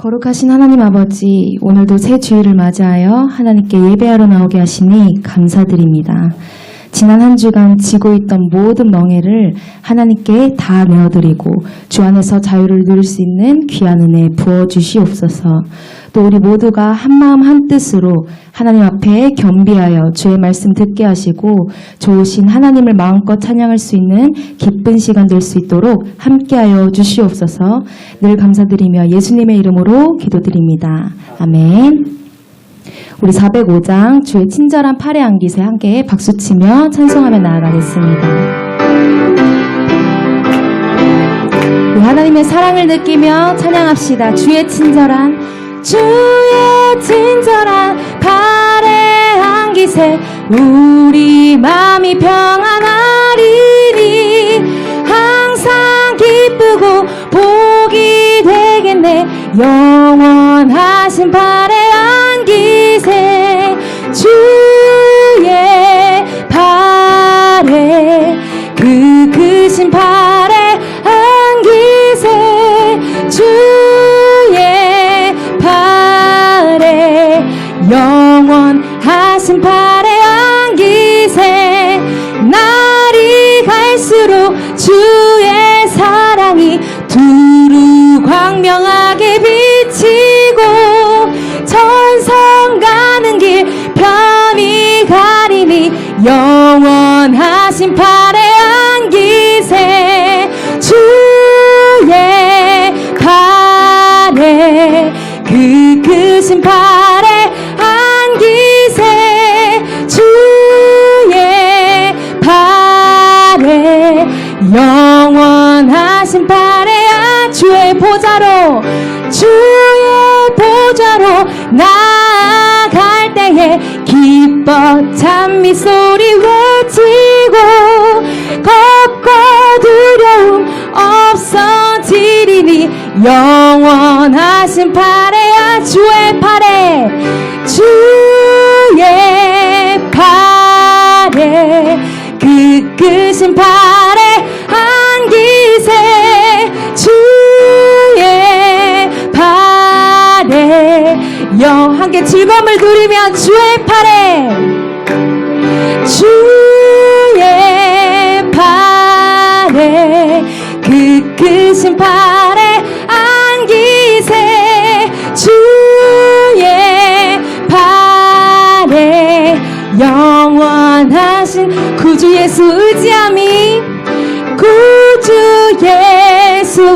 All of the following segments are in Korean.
거룩하신 하나님 아버지, 오늘도 새 주일을 맞이하여 하나님께 예배하러 나오게 하시니 감사드립니다. 지난 한 주간 지고 있던 모든 멍에를 하나님께 다 내어드리고 주 안에서 자유를 누릴 수 있는 귀한 은혜 부어주시옵소서. 또 우리 모두가 한마음 한뜻으로 하나님 앞에 겸비하여 주의 말씀 듣게 하시고 좋으신 하나님을 마음껏 찬양할 수 있는 기쁜 시간 될 수 있도록 함께하여 주시옵소서. 늘 감사드리며 예수님의 이름으로 기도드립니다. 아멘. 우리 405장 주의 친절한 팔에 안기세 함께 박수치며 찬송하며 나아가겠습니다. 우리 하나님의 사랑을 느끼며 찬양합시다. 주의 친절한 팔에 안기세 우리 마음이 평안하리니 항상 기쁘고 복이 되겠네. 영원하신 팔에 안기세 주의 팔에 그 크신 팔에 안기세 주의 팔에 영원하신 팔에 안기세 날이 갈수록 주의 사랑이 두루 광명하게 비치고 천성 가는 길 편히 가리니 영원하신 팔에 안기세 주의 팔에 그 크신 팔에 안기세 주의 팔에 영원하신 팔에 주의 보좌로 나아갈 때에 기뻐 찬미 소리 외치고 겁과 두려움 없어지리니 영원하신 팔에 주의 팔에 그 크신 팔에 안기세 주의 팔에 함께 즐거움을 누리며 주의 팔에 그 크신 팔에 안기세 주의 팔에 영원하신 구주 예수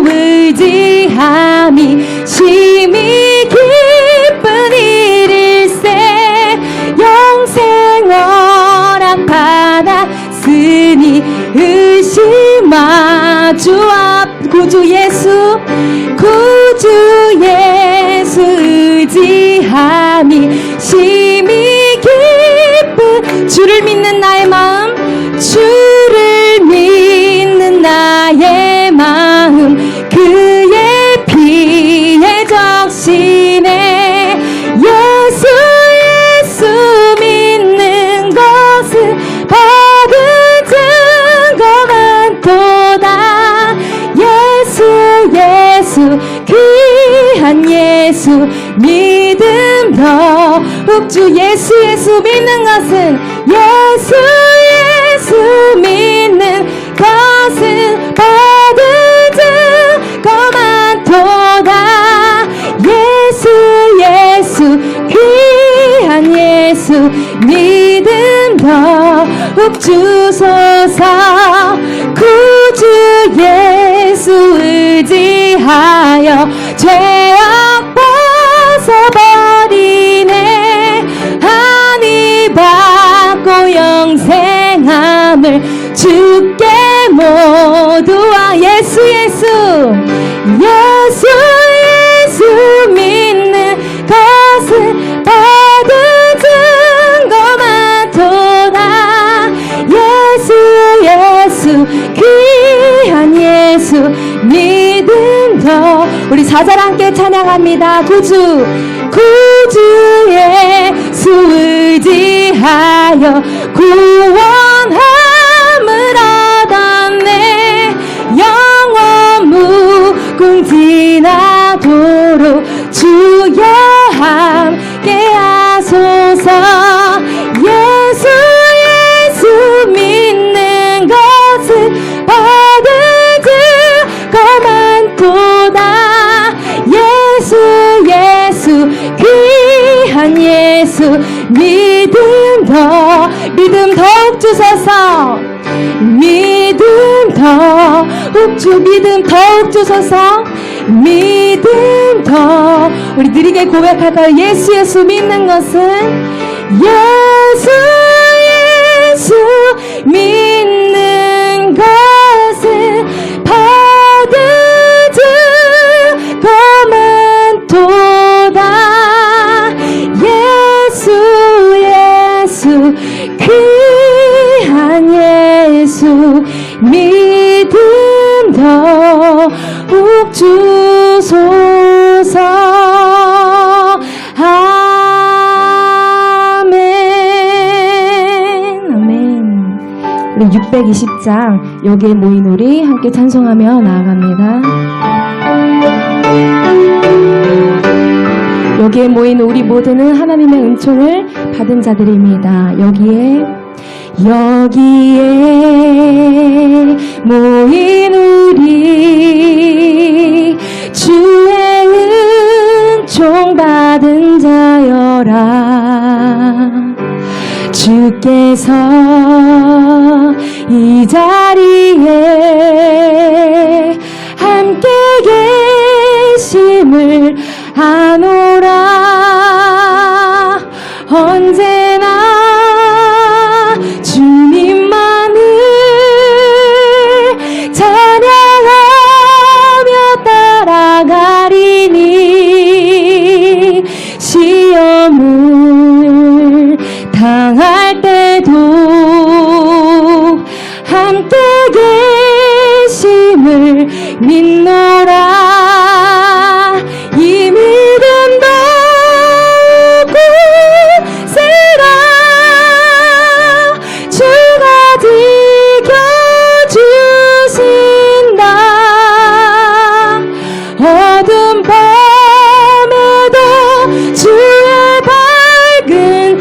의지함이 심히 기쁜 일일세 영생 허락 받았으니 의심마 주 앞 구주 예수 의지함이 심히 기쁜 주를 믿는 나의 마음 그의 피에 적시네 예수 믿는 것은 받은 증거 많도다 예수 귀한 예수 믿음 더욱 주 예수 믿는 것은 예수 믿는 것은 받은 증거 많도다 예수 귀한 예수 믿음 더욱 주소서 구주 예수 의지하여 죄악 벗어버리네 하니 받고 영생함을 주께 모두와 예수 믿는 것은 받은 증거 많도다 예수 귀한 예수 믿음 더 우리 사절 함께 찬양합니다. 구주 예수 의지하여 구원함을 얻었네 영원 무궁 지나도록 주 예수 믿음 더욱 주소서 믿음 더욱 주소서 믿음 더 우리 느리게 고백할까요? 예수 믿는 것은 예수 믿는 것은 받은 증거만 도다 예수 귀한 예수 믿음 더욱 주소서 우리 620장 여기에 모인 우리 함께 찬송하며 나아갑니다. 여기에 모인 우리 모두는 하나님의 은총을 받은 자들입니다. 여기에 모인 우리 주의 은총 받은 자여라 주께서 이 자리에 함께 계심을 아노라 언제나 주님만을 찬양하며 따라가리니 시험을 당할 때도 함께 계심을 믿노라 이 믿음 더욱 세라 주가 지켜주신다 어두운 밤에도 주의 밝은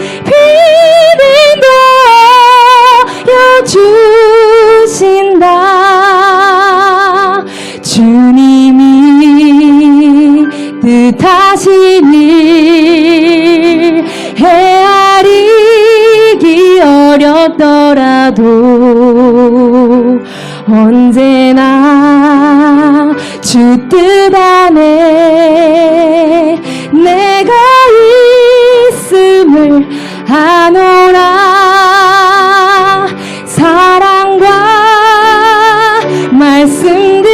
주신다 주님이 뜻하신 일 헤아리기 어렵더라도 언제나 주 뜻 안에 내가 있음을 아노라 사랑과 말씀들이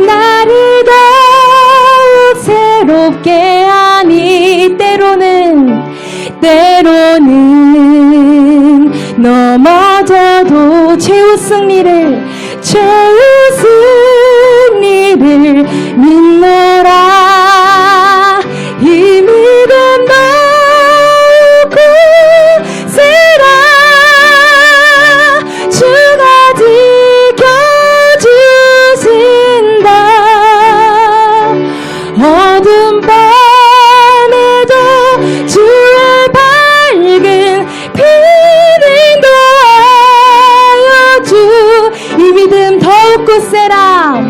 나를 더욱 새롭게 하니 때로는 넘어져도 최후 승리를 믿노라 이 믿음 더욱 세라 주가 지켜주신다 어두운 밤에도 주의 밝은 빛을 더하여 주 이 믿음 더욱 굳세라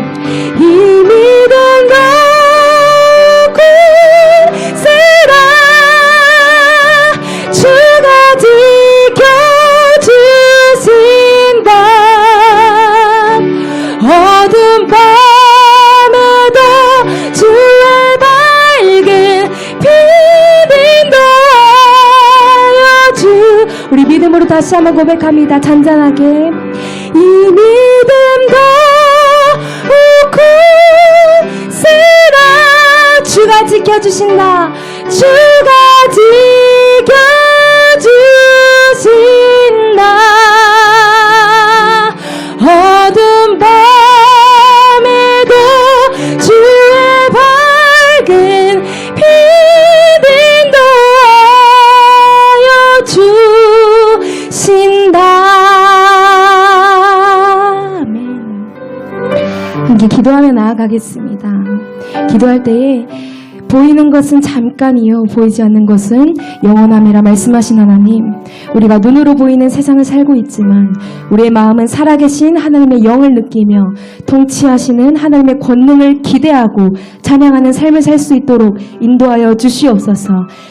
이 믿음 더욱 굳세라 주가 지켜주신다 어두운 밤에도 주의 밝은 빛을 더하여 주 우리 믿음으로 다시 한번 고백합니다. 잔잔하게 이 믿음 더욱 굳세라 주가 지켜주신다 주가 지켜주신다 어두운 밤에도 주의 밝은 빛을 더하여 주신다 함께 기도하며 나아가겠습니다. 기도할 때에 보이는 것은 잠깐이요 보이지 않는 것은 영원함이라 말씀하신 하나님, 우리가 눈으로 보이는 세상을 살고 있지만 우리의 마음은 살아계신 하나님의 영을 느끼며 통치하시는 하나님의 권능을 기대하고 찬양하는 삶을 살 수 있도록 인도하여 주시옵소서.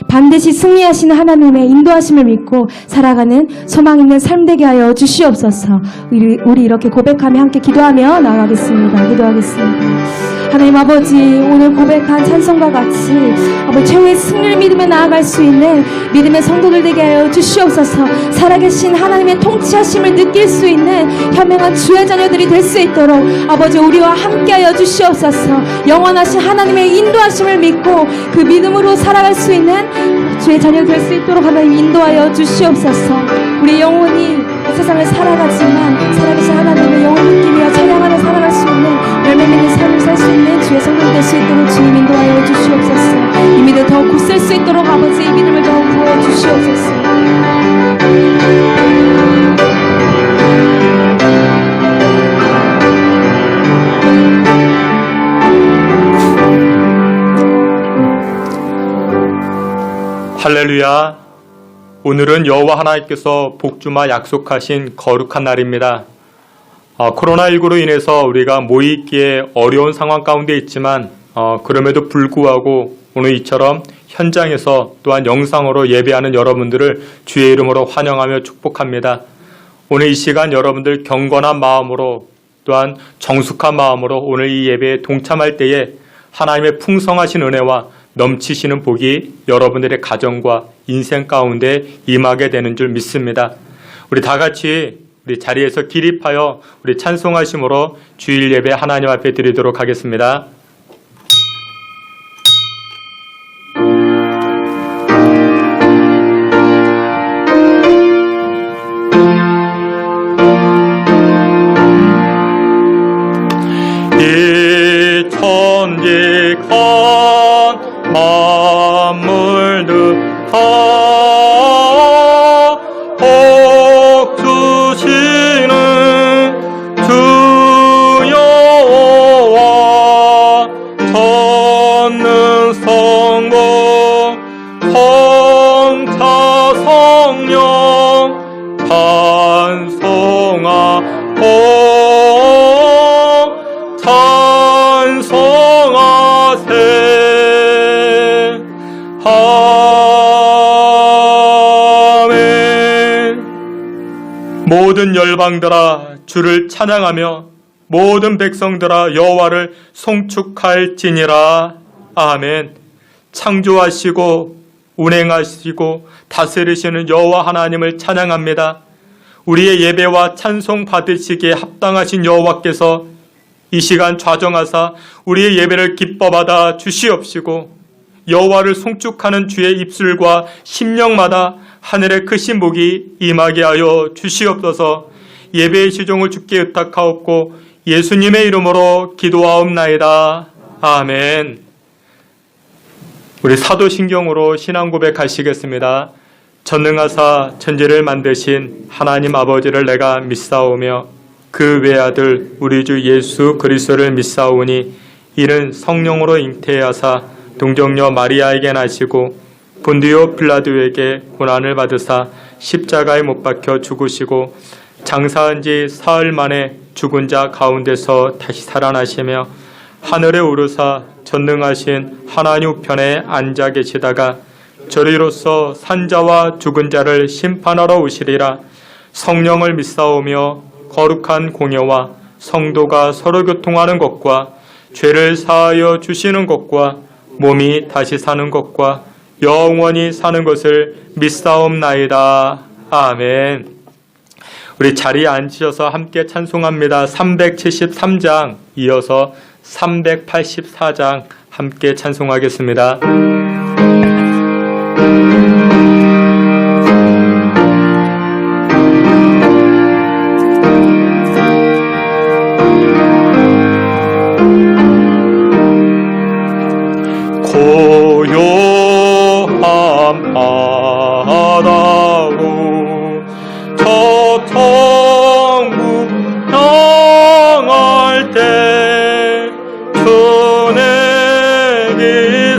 반드시 승리하시는 하나님의 인도하심을 믿고 살아가는 소망 있는 삶 되게 하여 주시옵소서. 우리 이렇게 고백하며 함께 기도하며 나아가겠습니다. 기도하겠습니다. 하나님 아버지, 오늘 고백한 찬송과 같이 아버지 최후의 승리를 믿으며 나아갈 수 있는 믿음의 성도들 되게 하여 주시옵소서. 살아계신 하나님의 통치하심을 느낄 수 있는 현명한 주의 자녀들이 될 수 있도록 아버지 우리와 함께 하여 주시옵소서. 영원하신 하나님의 인도하심을 믿고 그 믿음으로 살아갈 수 있는 주의 자녀 될 수 있도록 하나님 인도하여 주시옵소서. 우리 영혼이 이 세상을 살아가지만 살아계신 하나님의 영을 느끼며 찬양하며 살아갈 수 있는 열매 맺는 삶을 살 수 있는 주의 성도들 될 수 있도록 주님 인도하여 주시옵소서. 이 믿음 더욱 굳셀 수 있도록 아버지 이 믿음을 더욱 부어 주시옵소서. 할렐루야. 오늘은 여호와 하나님께서 복주마 약속하신 거룩한 날입니다. 코로나19로 인해서 우리가 모이기에 어려운 상황 가운데 있지만 그럼에도 불구하고 오늘 이처럼 현장에서 또한 영상으로 예배하는 여러분들을 주의 이름으로 환영하며 축복합니다. 오늘 이 시간 여러분들 경건한 마음으로 또한 정숙한 마음으로 오늘 이 예배에 동참할 때에 하나님의 풍성하신 은혜와 넘치시는 복이 여러분들의 가정과 인생 가운데 임하게 되는 줄 믿습니다. 우리 다 같이 우리 자리에서 기립하여 우리 찬송하심으로 주일 예배 하나님 앞에 드리도록 하겠습니다. 이 천지간 만물들 다 복 주시는 주 여호와 전능 성부 성자 성령 찬송하고 찬송하세. 모든 열방들아 주를 찬양하며 모든 백성들아 여호와를 송축할지니라. 아멘. 창조하시고 운행하시고 다스리시는 여호와 하나님을 찬양합니다. 우리의 예배와 찬송 받으시기에 합당하신 여호와께서 이 시간 좌정하사 우리의 예배를 기뻐 받아 주시옵시고 여호와를 송축하는 주의 입술과 심령마다 하늘의 크신 복이 임하게 하여 주시옵소서. 예배의 시종을 주께 의탁하옵고 예수님의 이름으로 기도하옵나이다. 아멘. 우리 사도신경으로 신앙 고백하시겠습니다. 전능하사 천지를 만드신 하나님 아버지를 내가 믿사오며 그 외아들 우리 주 예수 그리스도를 믿사오니 이는 성령으로 잉태하사 동정녀 마리아에게 나시고 본디오 빌라도에게 고난을 받으사 십자가에 못 박혀 죽으시고 장사한 지 사흘 만에 죽은 자 가운데서 다시 살아나시며 하늘에 오르사 전능하신 하나님 우편에 앉아 계시다가 저리로서 산자와 죽은 자를 심판하러 오시리라. 성령을 믿사오며 거룩한 공예와 성도가 서로 교통하는 것과 죄를 사하여 주시는 것과 몸이 다시 사는 것과 영원히 사는 것을 믿사옵나이다. 아멘. 우리 자리에 앉으셔서 함께 찬송합니다. 373장 이어서 384장 함께 찬송하겠습니다. 고요한 바다로 저 천국 향할 때 주 내게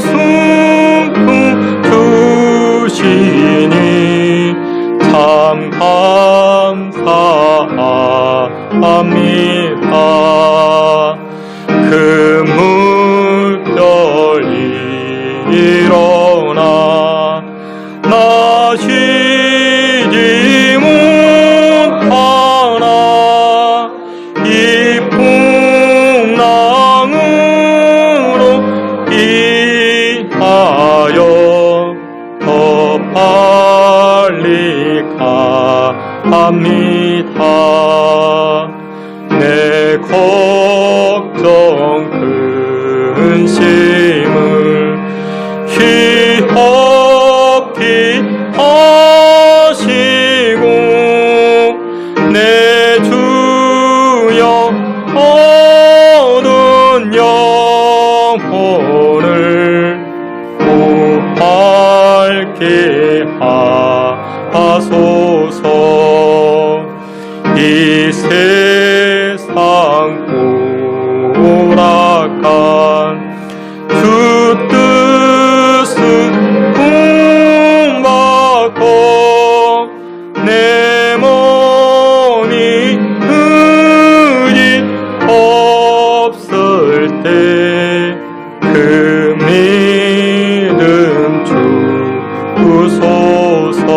합니다. 내 걱정 근심을 희op히 하시고 내 주여 얻은 영혼을 구할게 하소서. 이 세상 오락한 주 뜻은 품받고 내 몸이 의지 없을 때 그 믿음 주소서.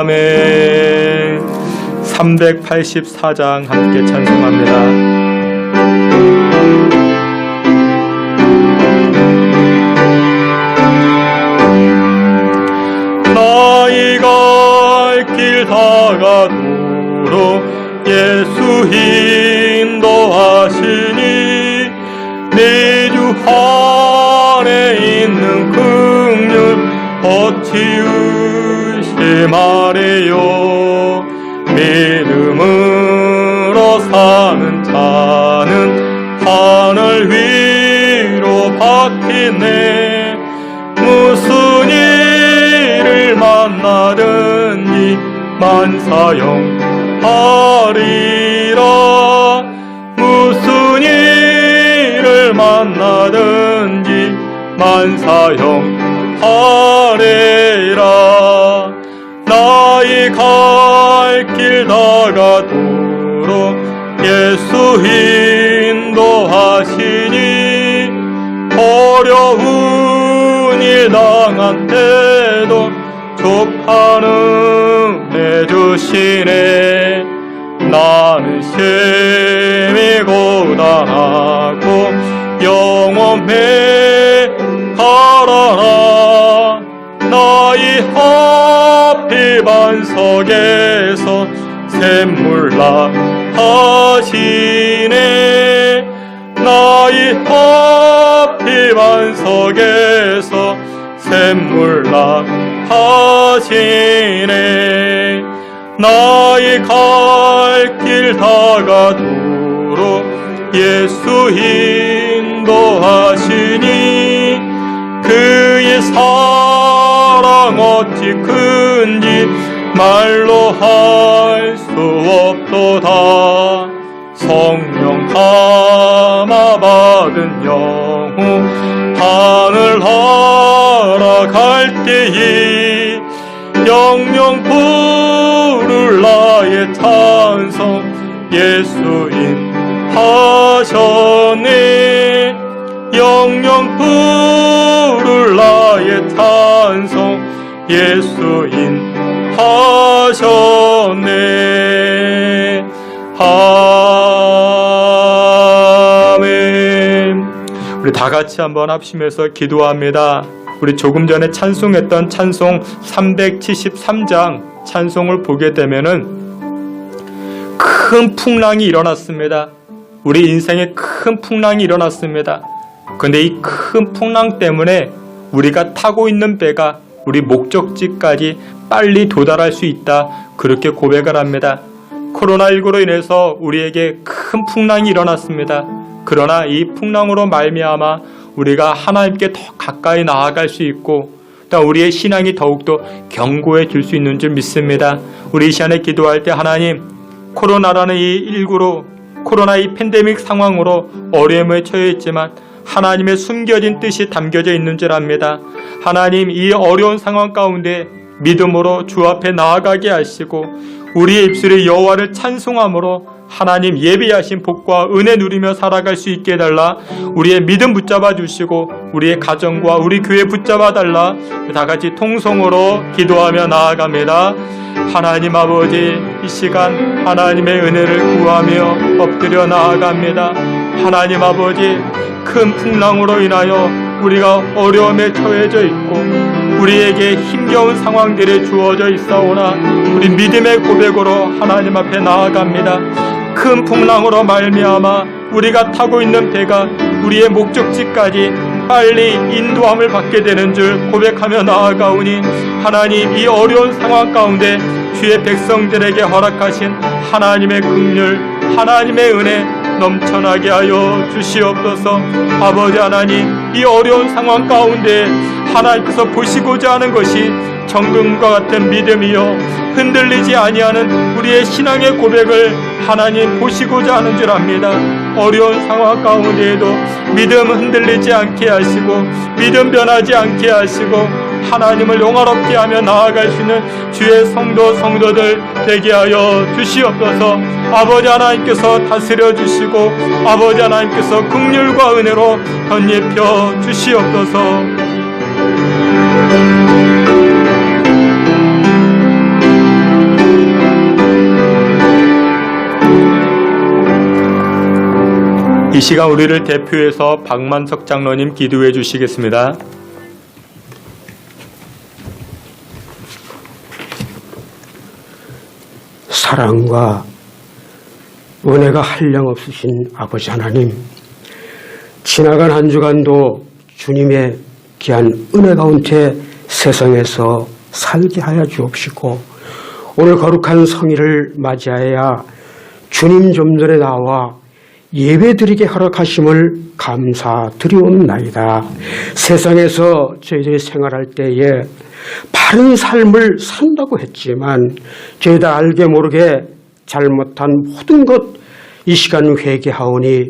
아멘. 384장 함께 찬송합니다. 나의 갈 길 다가도록 예수 인도하시니 내 주 안에 있는 긍휼 어찌 의심하래요. 믿음으로 사는 자는 하늘 위로 바뀌네. 무슨 일을 만나든지 만사형하리라. 무슨 일을 만나든지 만사형하리라. 나의 갈 길 다가도록 예수 인도하시니 어려운 일 당한 때도 족하는 해주시네. 나는 심히 고단하고 영원히 가라라. 나의 앞이 반석에서 샘물나 하시네. 나의 앞이 반석에서 샘물나 하시네. 나의 갈 길 다가도록 예수 인도하시니 그의 사랑 어찌 큰지 말로 할 수 없도다. 성령 감화 받은 영혼 하늘 날아갈 때에 영영 부를 나의 찬송 예수인 하셨네. 영영 부를 나의 찬송 예수인 하셨네. 아멘. 우리 다 같이 한번 합심해서 기도합니다. 우리 조금 전에 찬송했던 찬송 373장 찬송을 보게 되면은 큰 풍랑이 일어났습니다. 우리 인생에 큰 풍랑이 일어났습니다. 근데 이 큰 풍랑 때문에 우리가 타고 있는 배가 우리 목적지까지 빨리 도달할 수 있다. 그렇게 고백을 합니다. 코로나19로 인해서 우리에게 큰 풍랑이 일어났습니다. 그러나 이 풍랑으로 말미암아 우리가 하나님께 더 가까이 나아갈 수 있고 또 우리의 신앙이 더욱더 견고해질 수 있는 줄 믿습니다. 우리 이 시간에 기도할 때 하나님, 코로나라는 이 19로 코로나 이 팬데믹 상황으로 어려움에 처해 있지만 하나님의 숨겨진 뜻이 담겨져 있는 줄 압니다. 하나님, 이 어려운 상황 가운데 믿음으로 주 앞에 나아가게 하시고 우리의 입술에 여호와를 찬송함으로 하나님 예비하신 복과 은혜 누리며 살아갈 수 있게 해달라. 우리의 믿음 붙잡아 주시고 우리의 가정과 우리 교회 붙잡아 달라. 다같이 통성으로 기도하며 나아갑니다. 하나님 아버지, 이 시간 하나님의 은혜를 구하며 엎드려 나아갑니다. 하나님 아버지, 큰 풍랑으로 인하여 우리가 어려움에 처해져 있고 우리에게 힘겨운 상황들이 주어져 있사오나 우리 믿음의 고백으로 하나님 앞에 나아갑니다. 큰 풍랑으로 말미암아 우리가 타고 있는 배가 우리의 목적지까지 빨리 인도함을 받게 되는 줄 고백하며 나아가오니 하나님, 이 어려운 상황 가운데 주의 백성들에게 허락하신 하나님의 긍휼, 하나님의 은혜 넘쳐나게 하여 주시옵소서. 아버지 하나님, 이 어려운 상황 가운데 하나님께서 보시고자 하는 것이 정금과 같은 믿음이요, 흔들리지 아니하는 우리의 신앙의 고백을 하나님 보시고자 하는 줄 압니다. 어려운 상황 가운데에도 믿음 흔들리지 않게 하시고 믿음 변하지 않게 하시고 하나님을 영화롭게 하며 나아갈 수 있는 주의 성도들 되게 하여 주시옵소서. 아버지 하나님께서 다스려 주시고 아버지 하나님께서 긍휼과 은혜로 덧입혀 주시옵소서. 이 시간 우리를 대표해서 박만석 장로님 기도해 주시겠습니다. 사랑과 은혜가 한량없으신 아버지 하나님, 지나간 한 주간도 주님의 귀한 은혜 가운데 세상에서 살게 하여 주옵시고, 오늘 거룩한 성일을 맞이하여 주님 좀 전에 나와 예배드리게 허락하심을 감사드리옵나이다. 세상에서 저희들이 생활할 때에 바른 삶을 산다고 했지만 저희들 알게 모르게 잘못한 모든 것 이 시간 회개하오니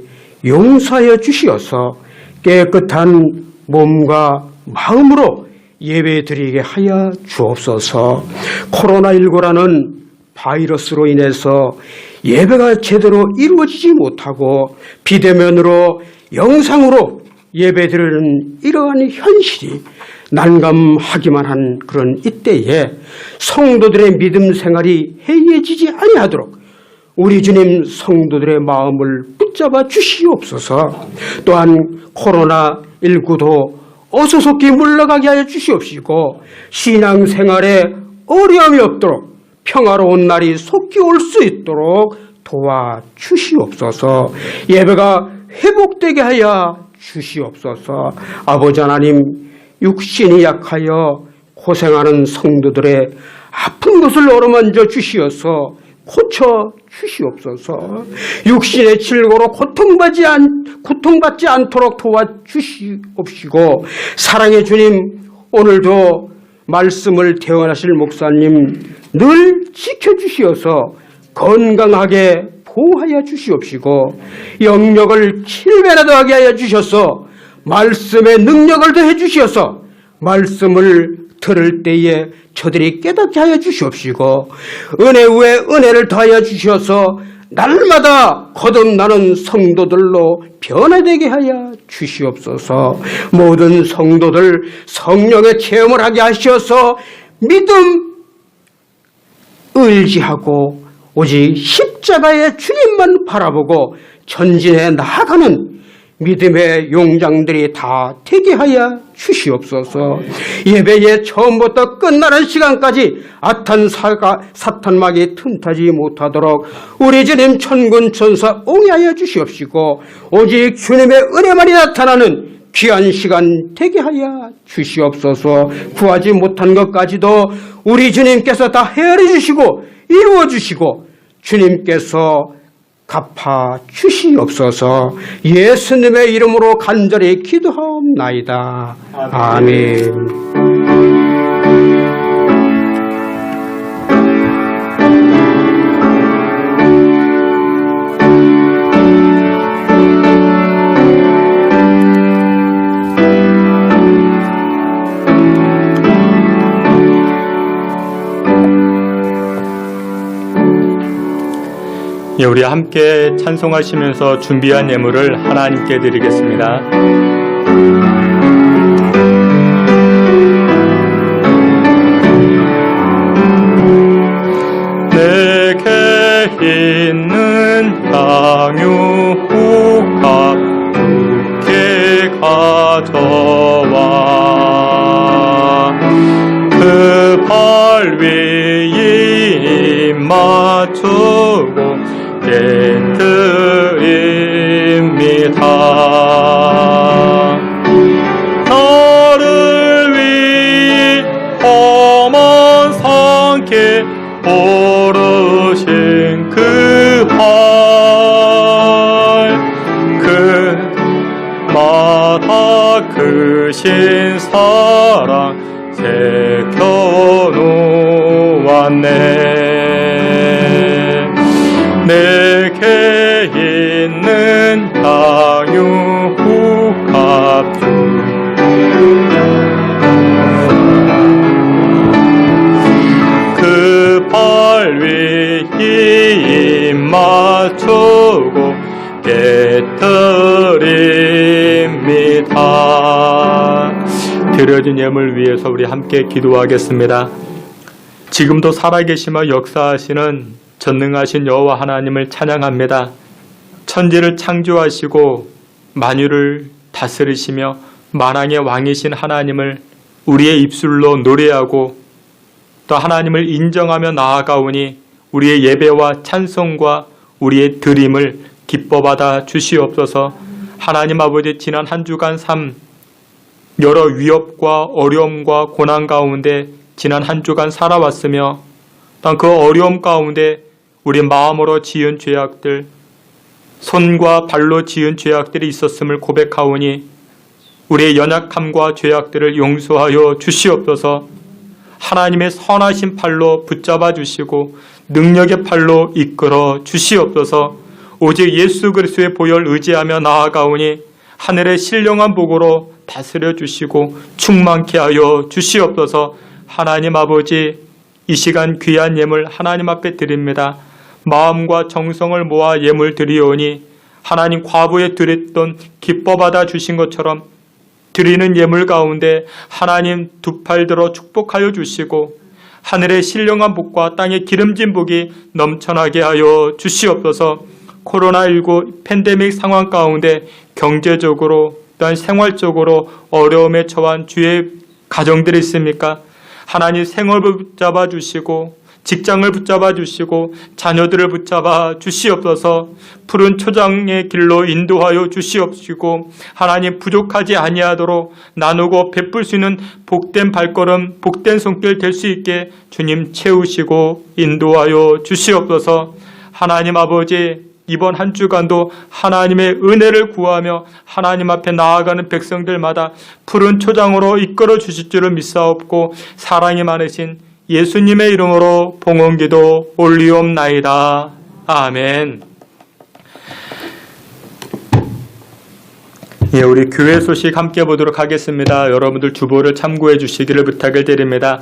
용서하여 주시어서 깨끗한 몸과 마음으로 예배드리게 하여 주옵소서. 코로나19라는 바이러스로 인해서 예배가 제대로 이루어지지 못하고 비대면으로 영상으로 예배드리는 이러한 현실이 난감하기만 한 그런 이때에 성도들의 믿음 생활이 해이해지지 아니하도록 우리 주님 성도들의 마음을 붙잡아 주시옵소서. 또한 코로나19도 어수선히 물러가게 하여 주시옵시고 신앙생활에 어려움이 없도록 평화로운 날이 속히 올 수 있도록 도와주시옵소서. 예배가 회복되게 하여 주시옵소서. 아버지 하나님, 육신이 약하여 고생하는 성도들의 아픈 것을 어루만져 주시어서 고쳐 주시옵소서. 육신의 질고로 고통받지 않도록 도와주시옵시고, 사랑의 주님, 오늘도 말씀을 대언하실 목사님 늘 지켜주시어서 건강하게 보호하여 주시옵시고, 영역을 7배나 더하게 하여 주셔서 말씀의 능력을 더해 주시어서 말씀을 들을 때에 저들이 깨닫게 하여 주시옵시고, 은혜 위에 은혜를 더하여 주셔서 날마다 거듭나는 성도들로 변화되게 하여 주시옵소서. 모든 성도들 성령의 체험을 하게 하셔서 믿음 의지하고 오직 십자가의 주님만 바라보고 전진해 나아가는 믿음의 용장들이 다 되게 하여 주시옵소서. 예배의 처음부터 끝나는 시간까지 사탄막이 틈타지 못하도록 우리 주님 천군 천사 옹이하여 주시옵시고, 오직 주님의 은혜만이 나타나는 귀한 시간 되게 하여 주시옵소서. 구하지 못한 것까지도 우리 주님께서 다 헤아려 주시고 이루어 주시고 주님께서 갚아 주시옵소서. 예수님의 이름으로 간절히 기도하옵나이다. 아멘. 예, 우리 함께 찬송하시면서 준비한 예물을 하나님께 드리겠습니다. 내게 있는 양육과 두께 가져와 깃발 위에 입 맞추고 깨트립니다. 나를 위해 험한 산길 오르신 그 발, 그마다 크신 사랑 새겨놓았네. 내게 있는 양육 값주 그 발 위에 입 맞추고 깨트립니다. 드려진 예물 위해서 우리 함께 기도하겠습니다. 지금도 살아계시며 역사하시는 전능하신 여호와 하나님을 찬양합니다. 천지를 창조하시고 만유를 다스리시며 만왕의 왕이신 하나님을 우리의 입술로 노래하고 또 하나님을 인정하며 나아가오니 우리의 예배와 찬송과 우리의 드림을 기뻐받아 주시옵소서. 하나님 아버지, 지난 한 주간 삶 여러 위협과 어려움과 고난 가운데 지난 한 주간 살아왔으며 또 그 어려움 가운데 우리 마음으로 지은 죄악들, 손과 발로 지은 죄악들이 있었음을 고백하오니 우리의 연약함과 죄악들을 용서하여 주시옵소서. 하나님의 선하신 팔로 붙잡아 주시고 능력의 팔로 이끌어 주시옵소서. 오직 예수 그리스도의 보혈 의지하며 나아가오니 하늘의 신령한 복으로 다스려 주시고 충만케 하여 주시옵소서. 하나님 아버지, 이 시간 귀한 예물 하나님 앞에 드립니다. 마음과 정성을 모아 예물 드리오니 하나님 과부에 드렸던 기뻐받아 주신 것처럼 드리는 예물 가운데 하나님 두 팔 들어 축복하여 주시고 하늘의 신령한 복과 땅의 기름진 복이 넘쳐나게 하여 주시옵소서. 코로나19 팬데믹 상황 가운데 경제적으로 또한 생활적으로 어려움에 처한 주의 가정들이 있습니까? 하나님 생업을 붙잡아 주시고 직장을 붙잡아 주시고 자녀들을 붙잡아 주시옵소서. 푸른 초장의 길로 인도하여 주시옵시고 하나님 부족하지 아니하도록 나누고 베풀 수 있는 복된 발걸음, 복된 손길 될 수 있게 주님 채우시고 인도하여 주시옵소서. 하나님 아버지, 이번 한 주간도 하나님의 은혜를 구하며 하나님 앞에 나아가는 백성들마다 푸른 초장으로 이끌어 주실 줄을 믿사옵고 사랑이 많으신 예수님의 이름으로 봉헌기도 올리옵나이다. 아멘. 예, 우리 교회 소식 함께 보도록 하겠습니다. 여러분들 주보를 참고해 주시기를 부탁을 드립니다.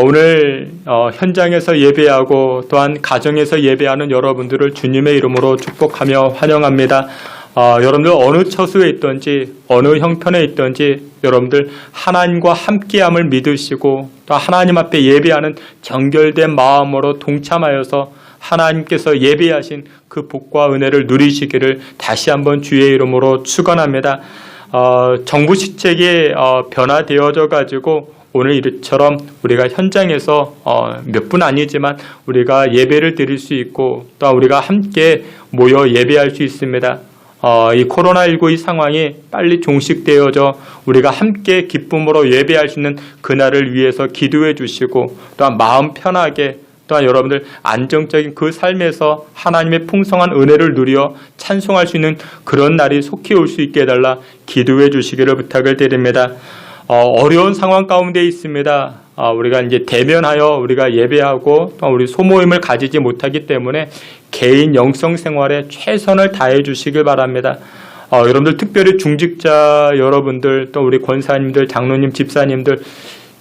오늘 현장에서 예배하고 또한 가정에서 예배하는 여러분들을 주님의 이름으로 축복하며 환영합니다. 여러분들 어느 처소에 있든지 어느 형편에 있든지 여러분들 하나님과 함께함을 믿으시고 또 하나님 앞에 예배하는 정결된 마음으로 동참하여서 하나님께서 예배하신 그 복과 은혜를 누리시기를 다시 한번 주의 이름으로 축원합니다. 정부 시책이 변화되어져 가지고 오늘 이처럼 우리가 현장에서 몇 분 아니지만 우리가 예배를 드릴 수 있고 또 우리가 함께 모여 예배할 수 있습니다. 이 코로나19 이 상황이 빨리 종식되어져 우리가 함께 기쁨으로 예배할 수 있는 그날을 위해서 기도해 주시고 또한 마음 편하게 또한 여러분들 안정적인 그 삶에서 하나님의 풍성한 은혜를 누려 찬송할 수 있는 그런 날이 속히 올 수 있게 해달라 기도해 주시기를 부탁을 드립니다. 어려운 상황 가운데 있습니다. 우리가 이제 대면하여 우리가 예배하고 또 우리 소모임을 가지지 못하기 때문에 개인 영성 생활에 최선을 다해 주시길 바랍니다. 여러분들 특별히 중직자 여러분들 또 우리 권사님들, 장로님, 집사님들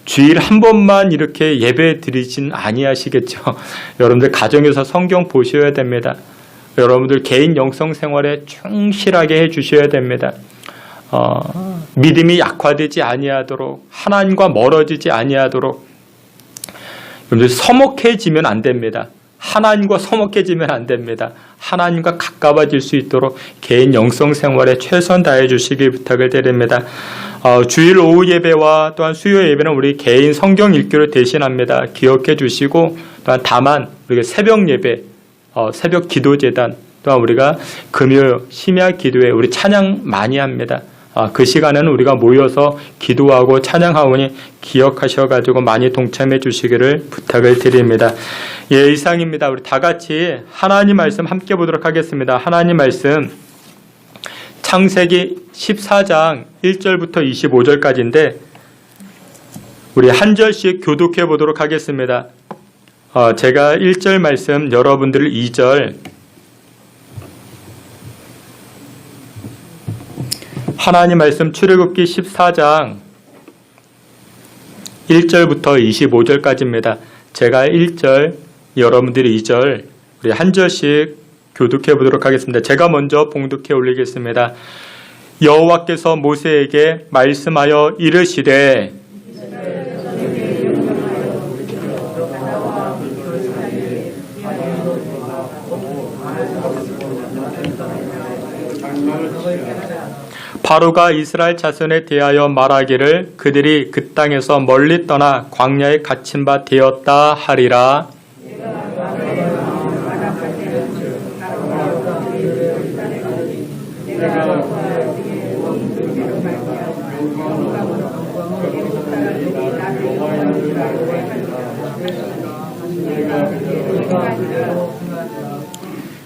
주일 한 번만 이렇게 예배 드리진 아니하시겠죠. 여러분들 가정에서 성경 보셔야 됩니다. 여러분들 개인 영성 생활에 충실하게 해 주셔야 됩니다. 믿음이 약화되지 아니하도록 하나님과 멀어지지 아니하도록 여러분들 서먹해지면 안 됩니다. 하나님과 서먹해지면 안 됩니다. 하나님과 가까워질 수 있도록 개인 영성 생활에 최선 다해 주시길 부탁을 드립니다. 주일 오후 예배와 또한 수요 예배는 우리 개인 성경 읽기로 대신합니다. 기억해 주시고 또한 다만 우리가 새벽 예배, 새벽 기도 제단 또한 우리가 금요 심야 기도에 우리 찬양 많이 합니다. 그 시간에는 우리가 모여서 기도하고 찬양하오니 기억하셔가지고 많이 동참해 주시기를 부탁을 드립니다. 예, 이상입니다. 우리 다 같이 하나님 말씀 함께 보도록 하겠습니다. 하나님 말씀 창세기 14장 1절부터 25절까지인데 우리 한 절씩 교독해 보도록 하겠습니다. 제가 1절 말씀, 여러분들 2절, 하나님 말씀 출애굽기 14장 1절부터 25절까지입니다. 제가 1절, 여러분들이 2절, 우리 한 절씩 교독해 보도록 하겠습니다. 제가 먼저 봉독해 올리겠습니다. 여호와께서 모세에게 말씀하여 이르시되 바로가 이스라엘 자손에 대하여 말하기를 그들이 그 땅에서 멀리 떠나 광야에 갇힌 바 되었다 하리라.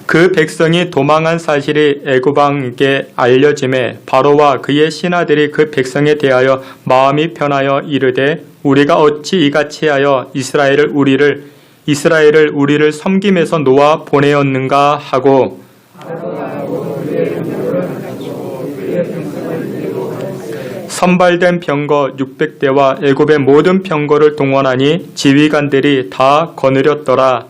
그 백성이 도망한 사실이 애굽 왕에게 알려짐에 바로와 그의 신하들이 그 백성에 대하여 마음이 편하여 이르되 우리가 어찌 이같이 하여 이스라엘을 우리를 섬김에서 놓아 보내었는가 하고 선발된 병거 600대와 애굽의 모든 병거를 동원하니 지휘관들이 다 거느렸더라.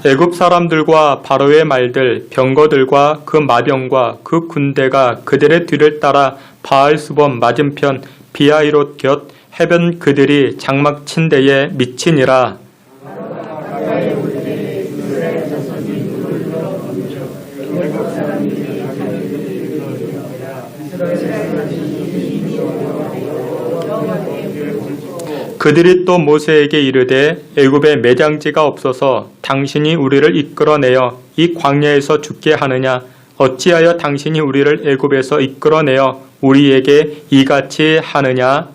애굽 사람들과 바로의 말들, 병거들과 그 마병과 그 군대가 그들의 뒤를 따라 바알수범 맞은편 비하이롯 곁 해변 그들이 장막 친 데에 미치니라. 그들이 또 모세에게 이르되 애굽에 매장지가 없어서 당신이 우리를 이끌어내어 이 광야에서 죽게 하느냐? 어찌하여 당신이 우리를 애굽에서 이끌어내어 우리에게 이같이 하느냐?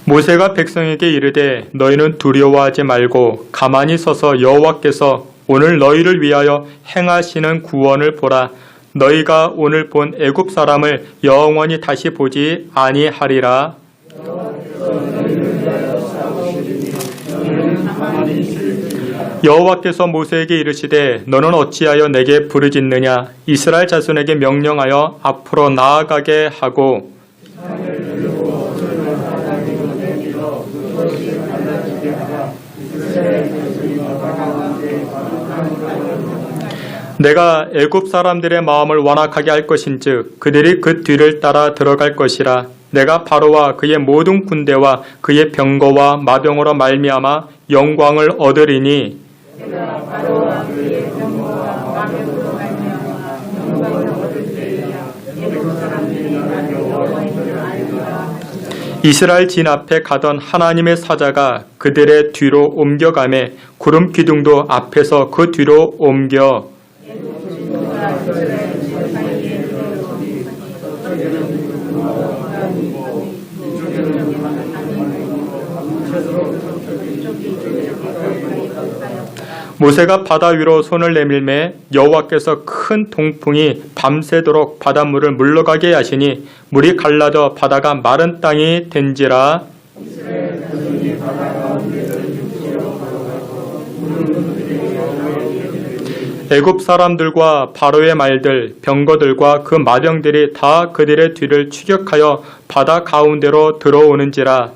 모세가 백성에게 이르되 너희는 두려워하지 말고 가만히 서서 여호와께서 오늘 너희를 위하여 행하시는 구원을 보라. 너희가 오늘 본 애굽 사람을 영원히 다시 보지 아니하리라. 여호와께서 모세에게 이르시되 너는 어찌하여 내게 부르짖느냐? 이스라엘 자손에게 명령하여 앞으로 나아가게 하고 내가 애굽 사람들의 마음을 완악하게 할 것인즉 그들이 그 뒤를 따라 들어갈 것이라. 내가 바로와 그의 모든 군대와 그의 병거와 마병으로 말미암아 영광을 얻으리니 이스라엘 진 앞에 가던 하나님의 사자가 그들의 뒤로 옮겨가매 구름 기둥도 앞에서 그 뒤로 옮겨 모세가 바다 위로 손을 내밀매 여호와께서 큰 동풍이 밤새도록 바닷물을 물러가게 하시니 물이 갈라져 바다가 마른 땅이 된지라. 애굽 사람들과 바로의 말들, 병거들과 그 마병들이 다 그들의 뒤를 추격하여 바다 가운데로 들어오는지라.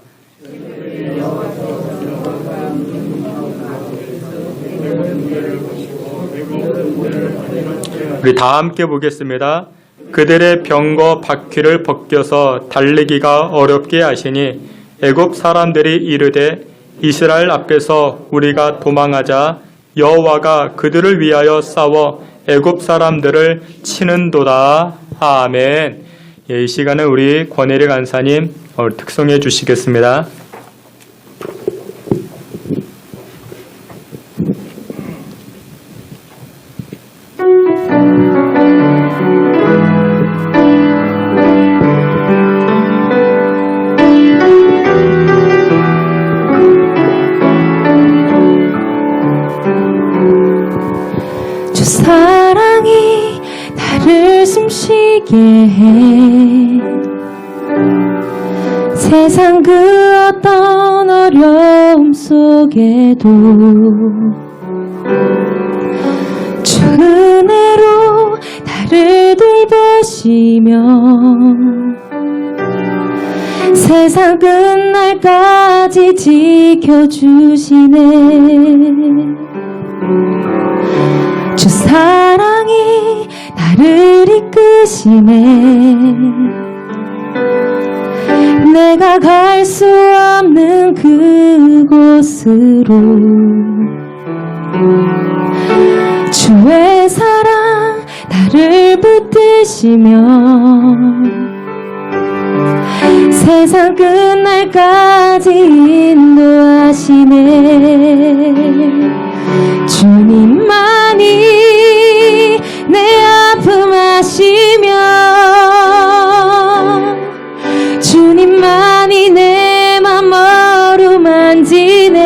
우리 다 함께 보겠습니다. 그들의 병거 바퀴를 벗겨서 달리기가 어렵게 하시니 애굽 사람들이 이르되 이스라엘 앞에서 우리가 도망하자 여호와가 그들을 위하여 싸워 애굽 사람들을 치는도다. 아멘. 예, 이 시간은 우리 권혜리 간사님 특송해 주시겠습니다. 주 사랑이 나를 숨쉬게 해 세상 그 어떤 어려움 속에도 주 은혜로 나를 돌보시며 세상 끝날까지 지켜주시네. 주 사랑이 나를 이끄시네. 내가 갈 수 없는 그곳으로 주의 사랑 나를 붙드시며 세상 끝날까지 인도하시네. 주님만이 내 아픔 아시며 주님만이 내 맘 어루만지네.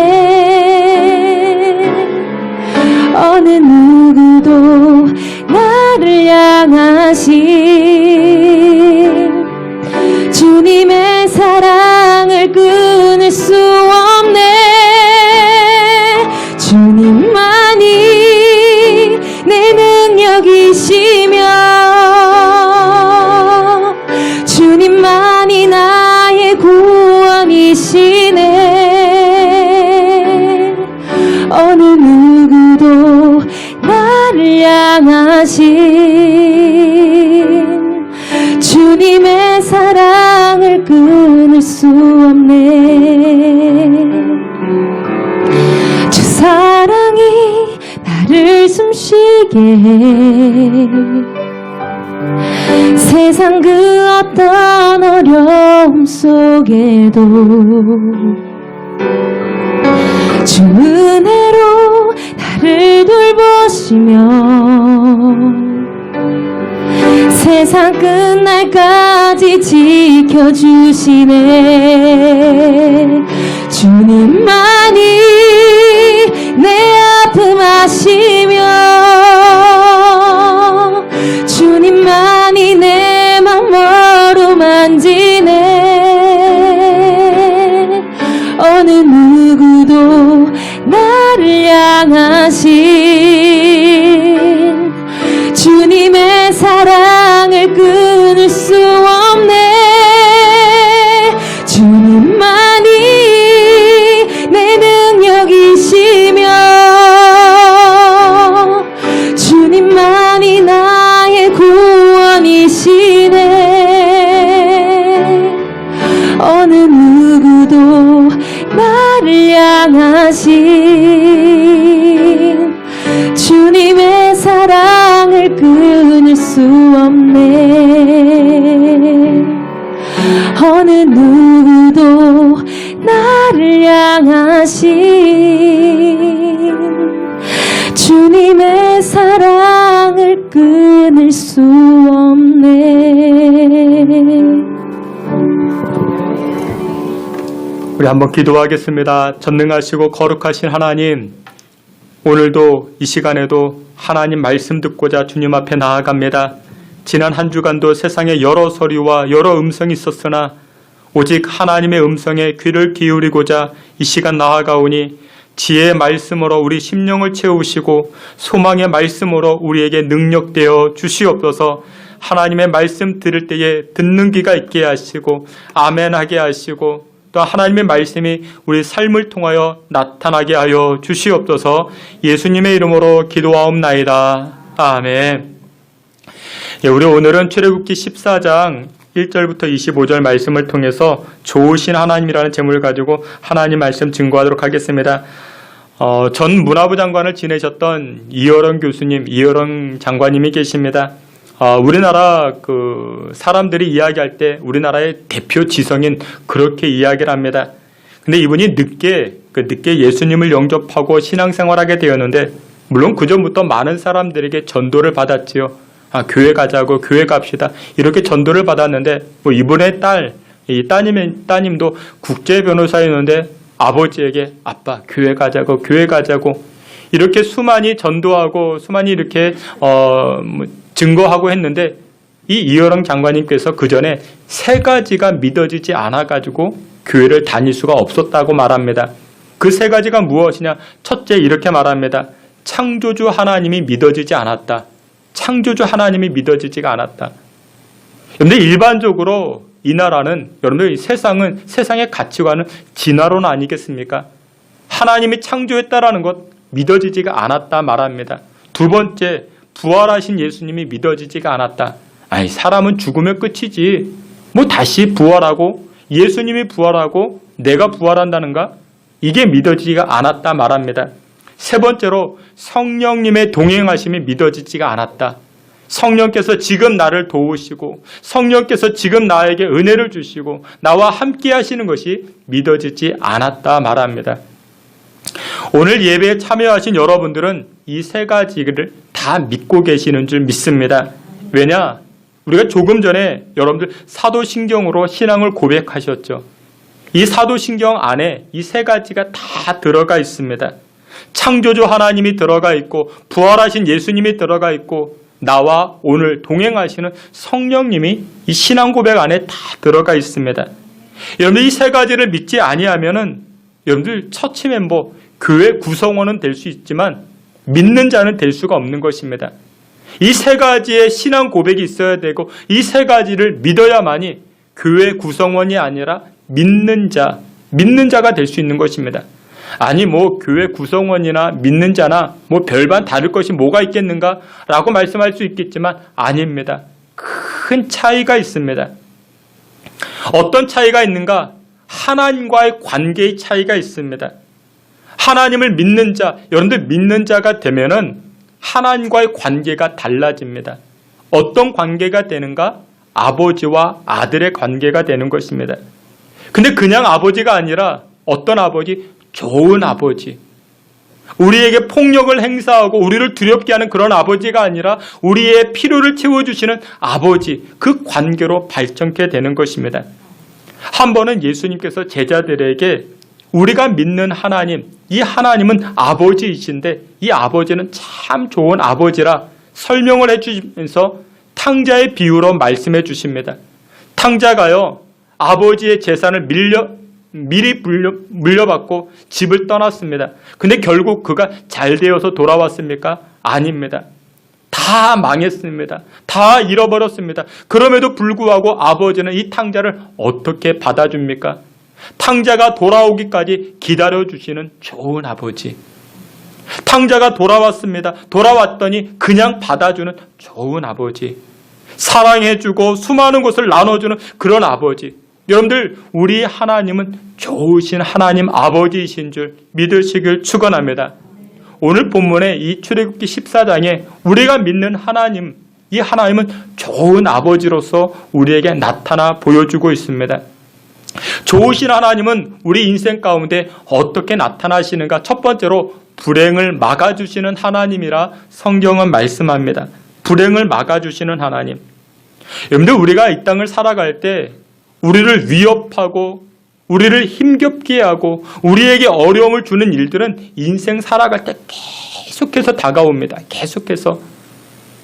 어느 누구도 나를 향하신 주님의 사랑을 끊을 수 없네. 주님만이 내 능력이시며 주님만이 나의 구원이시네. 어느 누구도 나를 향하신 주님의 사랑을 끊을 수 없네. 주 사랑이 나를 숨쉬게 해 세상 그 어떤 어려움 속에도 주 은혜로 나를 돌보시며 세상 끝날까지 지켜주시네. 주님만이 내 아픔 아시며 주님만이 내 맘 어루만지네. 어느 누구도 나를 향하신 주님의 사랑을 끊을 수 없네. 주님만이 내 능력이시며 주님만이 나의 구원이시네. 어느 누구도 나를 향하신 주님의 사랑을 끊을 수 없네. 어느 누구도 나를 향하신 주님의 사랑을 끊을 수 없네. 우리 한번 기도하겠습니다. 전능하시고 거룩하신 하나님, 오늘도 이 시간에도 하나님 말씀 듣고자 주님 앞에 나아갑니다. 지난 한 주간도 세상에 여러 소리와 여러 음성이 있었으나 오직 하나님의 음성에 귀를 기울이고자 이 시간 나아가오니 지혜의 말씀으로 우리 심령을 채우시고 소망의 말씀으로 우리에게 능력되어 주시옵소서. 하나님의 말씀 들을 때에 듣는 귀가 있게 하시고 아멘하게 하시고 또 하나님의 말씀이 우리 삶을 통하여 나타나게 하여 주시옵소서. 예수님의 이름으로 기도하옵나이다. 아멘. 우리 오늘은 출애굽기 14장 1절부터 25절 말씀을 통해서 좋으신 하나님이라는 제목을 가지고 하나님 말씀 증거하도록 하겠습니다. 전 문화부 장관을 지내셨던 이어령 교수님, 이어령 장관님이 계십니다. 우리나라 사람들이 이야기할 때 우리나라의 대표 지성인 그렇게 이야기를 합니다. 근데 이분이 늦게 예수님을 영접하고 신앙생활하게 되었는데, 물론 그 전부터 많은 사람들에게 전도를 받았지요. 교회 가자고, 교회 갑시다, 이렇게 전도를 받았는데, 이분의 따님도 국제 변호사였는데 아버지에게 아빠 교회 가자고, 교회 가자고, 이렇게 수많이 전도하고 수많이 이렇게 증거하고 했는데, 이 이어령 장관님께서 그 전에 3가지가 믿어지지 않아가지고 교회를 다닐 수가 없었다고 말합니다. 그 3가지가 무엇이냐? 첫째, 이렇게 말합니다. 창조주 하나님이 믿어지지 않았다. 창조주 하나님이 믿어지지가 않았다. 그런데 일반적으로 이 나라는, 여러분들, 세상은, 세상의 가치관은 진화론 아니겠습니까? 하나님이 창조했다라는 것 믿어지지가 않았다 말합니다. 두 번째, 부활하신 예수님이 믿어지지가 않았다. 사람은 죽으면 끝이지, 다시 부활하고 예수님이 부활하고 내가 부활한다는가? 이게 믿어지지가 않았다 말합니다. 세 번째로, 성령님의 동행하심이 믿어지지가 않았다. 성령께서 지금 나를 도우시고 성령께서 지금 나에게 은혜를 주시고 나와 함께 하시는 것이 믿어지지 않았다 말합니다. 오늘 예배에 참여하신 여러분들은 이 3가지를 다 믿고 계시는 줄 믿습니다. 왜냐? 우리가 조금 전에 여러분들 사도신경으로 신앙을 고백하셨죠. 이 사도신경 안에 이 3가지가 다 들어가 있습니다. 창조주 하나님이 들어가 있고 부활하신 예수님이 들어가 있고 나와 오늘 동행하시는 성령님이 이 신앙 고백 안에 다 들어가 있습니다. 여러분들 이 3가지를 믿지 아니하면은 여러분들 처치 멤버, 교회 구성원은 될 수 있지만 믿는 자는 될 수가 없는 것입니다. 이 3가지의 신앙 고백이 있어야 되고 이 3가지를 믿어야만이 교회 구성원이 아니라 믿는 자가 될 수 있는 것입니다. 아니 교회 구성원이나 믿는 자나 별반 다를 것이 뭐가 있겠는가 라고 말씀할 수 있겠지만 아닙니다. 큰 차이가 있습니다. 어떤 차이가 있는가? 하나님과의 관계의 차이가 있습니다. 하나님을 믿는 자, 여러분들 믿는 자가 되면은 하나님과의 관계가 달라집니다. 어떤 관계가 되는가? 아버지와 아들의 관계가 되는 것입니다. 근데 그냥 아버지가 아니라 어떤 아버지? 좋은 아버지. 우리에게 폭력을 행사하고 우리를 두렵게 하는 그런 아버지가 아니라 우리의 필요를 채워주시는 아버지, 그 관계로 발전케 되는 것입니다. 한 번은 예수님께서 제자들에게 우리가 믿는 하나님, 이 하나님은 아버지이신데 이 아버지는 참 좋은 아버지라 설명을 해주시면서 탕자의 비유로 말씀해 주십니다. 탕자가요, 아버지의 재산을 미리 물려받고 집을 떠났습니다. 근데 결국 그가 잘 되어서 돌아왔습니까? 아닙니다. 다 망했습니다. 다 잃어버렸습니다. 그럼에도 불구하고 아버지는 이 탕자를 어떻게 받아줍니까? 탕자가 돌아오기까지 기다려주시는 좋은 아버지. 탕자가 돌아왔습니다. 돌아왔더니 그냥 받아주는 좋은 아버지. 사랑해주고 수많은 것을 나눠주는 그런 아버지. 여러분들, 우리 하나님은 좋으신 하나님 아버지이신 줄 믿으시길 축원합니다. 오늘 본문의 이 출애굽기 14장에 우리가 믿는 하나님, 이 하나님은 좋은 아버지로서 우리에게 나타나 보여주고 있습니다. 좋으신 하나님은 우리 인생 가운데 어떻게 나타나시는가? 첫 번째로 불행을 막아주시는 하나님이라 성경은 말씀합니다. 불행을 막아주시는 하나님. 여러분들, 우리가 이 땅을 살아갈 때 우리를 위협하고 우리를 힘겹게 하고 우리에게 어려움을 주는 일들은 인생 살아갈 때 계속해서 다가옵니다. 계속해서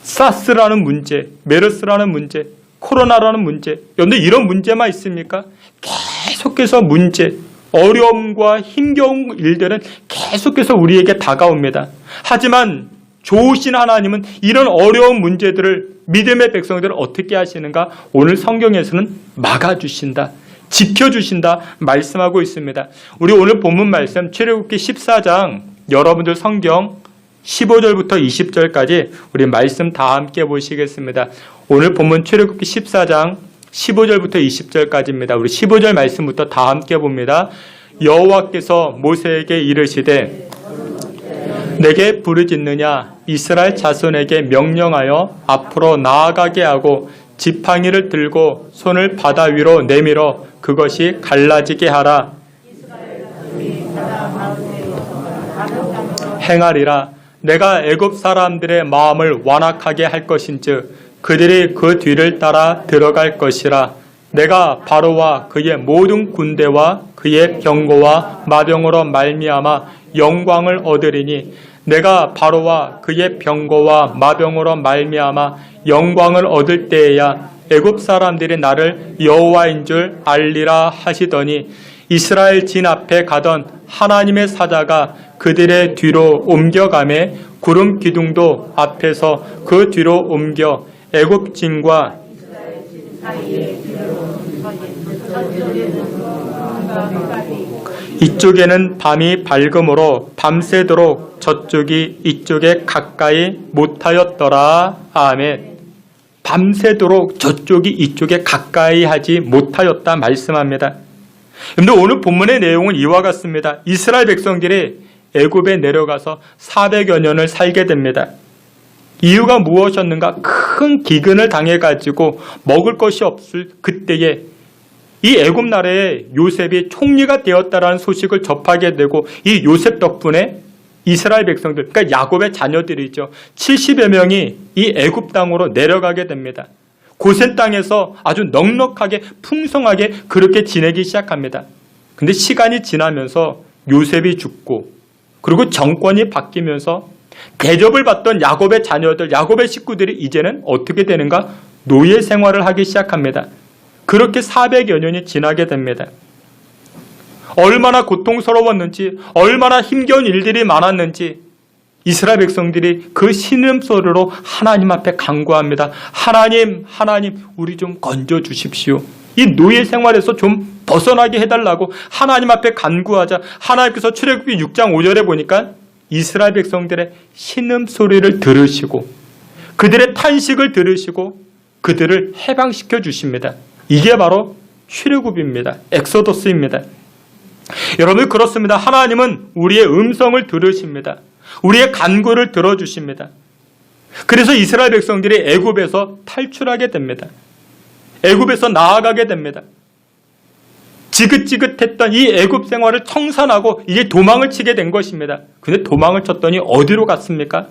사스라는 문제, 메르스라는 문제, 코로나라는 문제. 여러분들, 이런 문제만 있습니까? 계속해서 문제, 어려움과 힘겨운 일들은 계속해서 우리에게 다가옵니다. 하지만 좋으신 하나님은 이런 어려운 문제들을 믿음의 백성들을 어떻게 하시는가? 오늘 성경에서는 막아주신다, 지켜주신다 말씀하고 있습니다. 우리 오늘 본문 말씀 출애굽기 14장 여러분들 성경 15절부터 20절까지 우리 말씀 다 함께 보시겠습니다. 오늘 본문 출애굽기 14장 15절부터 20절까지입니다. 우리 15절 말씀부터 다 함께 봅니다. 여호와께서 모세에게 이르시되 내게 부르짖느냐? 이스라엘 자손에게 명령하여 앞으로 나아가게 하고 지팡이를 들고 손을 바다 위로 내밀어 그것이 갈라지게 하라. 행하리라. 내가 애굽 사람들의 마음을 완악하게 할 것인즉 그들이 그 뒤를 따라 들어갈 것이라. 내가 바로와 그의 모든 군대와 그의 병거와 마병으로 말미암아 영광을 얻으리니 내가 바로와 그의 병거와 마병으로 말미암아 영광을 얻을 때에야 애굽 사람들이 나를 여호와인 줄 알리라 하시더니 이스라엘 진 앞에 가던 하나님의 사자가 그들의 뒤로 옮겨가매 구름 기둥도 앞에서 그 뒤로 옮겨 애굽 진과 이쪽에는 밤이 밝음으로 밤새도록 저쪽이 이쪽에 가까이 못하였더라. 아멘. 밤새도록 저쪽이 이쪽에 가까이 하지 못하였다 말씀합니다. 여러분들 오늘 본문의 내용은 이와 같습니다. 이스라엘 백성들이 애굽에 내려가서 400여 년을 살게 됩니다. 이유가 무엇이었는가? 큰 기근을 당해가지고 먹을 것이 없을 그때에 이 애굽 나라에 요셉이 총리가 되었다라는 소식을 접하게 되고 이 요셉 덕분에 이스라엘 백성들, 그러니까 야곱의 자녀들이죠. 70여 명이 이 애굽 땅으로 내려가게 됩니다. 고센 땅에서 아주 넉넉하게 풍성하게 그렇게 지내기 시작합니다. 근데 시간이 지나면서 요셉이 죽고 그리고 정권이 바뀌면서 대접을 받던 야곱의 자녀들, 야곱의 식구들이 이제는 어떻게 되는가? 노예 생활을 하기 시작합니다. 그렇게 400여 년이 지나게 됩니다. 얼마나 고통스러웠는지, 얼마나 힘겨운 일들이 많았는지 이스라엘 백성들이 그 신음소리로 하나님 앞에 간구합니다. 하나님, 하나님, 우리 좀 건져 주십시오. 이 노예 생활에서 좀 벗어나게 해달라고 하나님 앞에 간구하자 하나님께서 출애굽기 6장 5절에 보니까 이스라엘 백성들의 신음소리를 들으시고 그들의 탄식을 들으시고 그들을 해방시켜 주십니다. 이게 바로 출애굽입니다. 엑소더스입니다. 여러분 그렇습니다. 하나님은 우리의 음성을 들으십니다. 우리의 간구를 들어주십니다. 그래서 이스라엘 백성들이 애굽에서 탈출하게 됩니다. 애굽에서 나아가게 됩니다. 지긋지긋했던 이 애굽 생활을 청산하고 이제 도망을 치게 된 것입니다. 근데 도망을 쳤더니 어디로 갔습니까?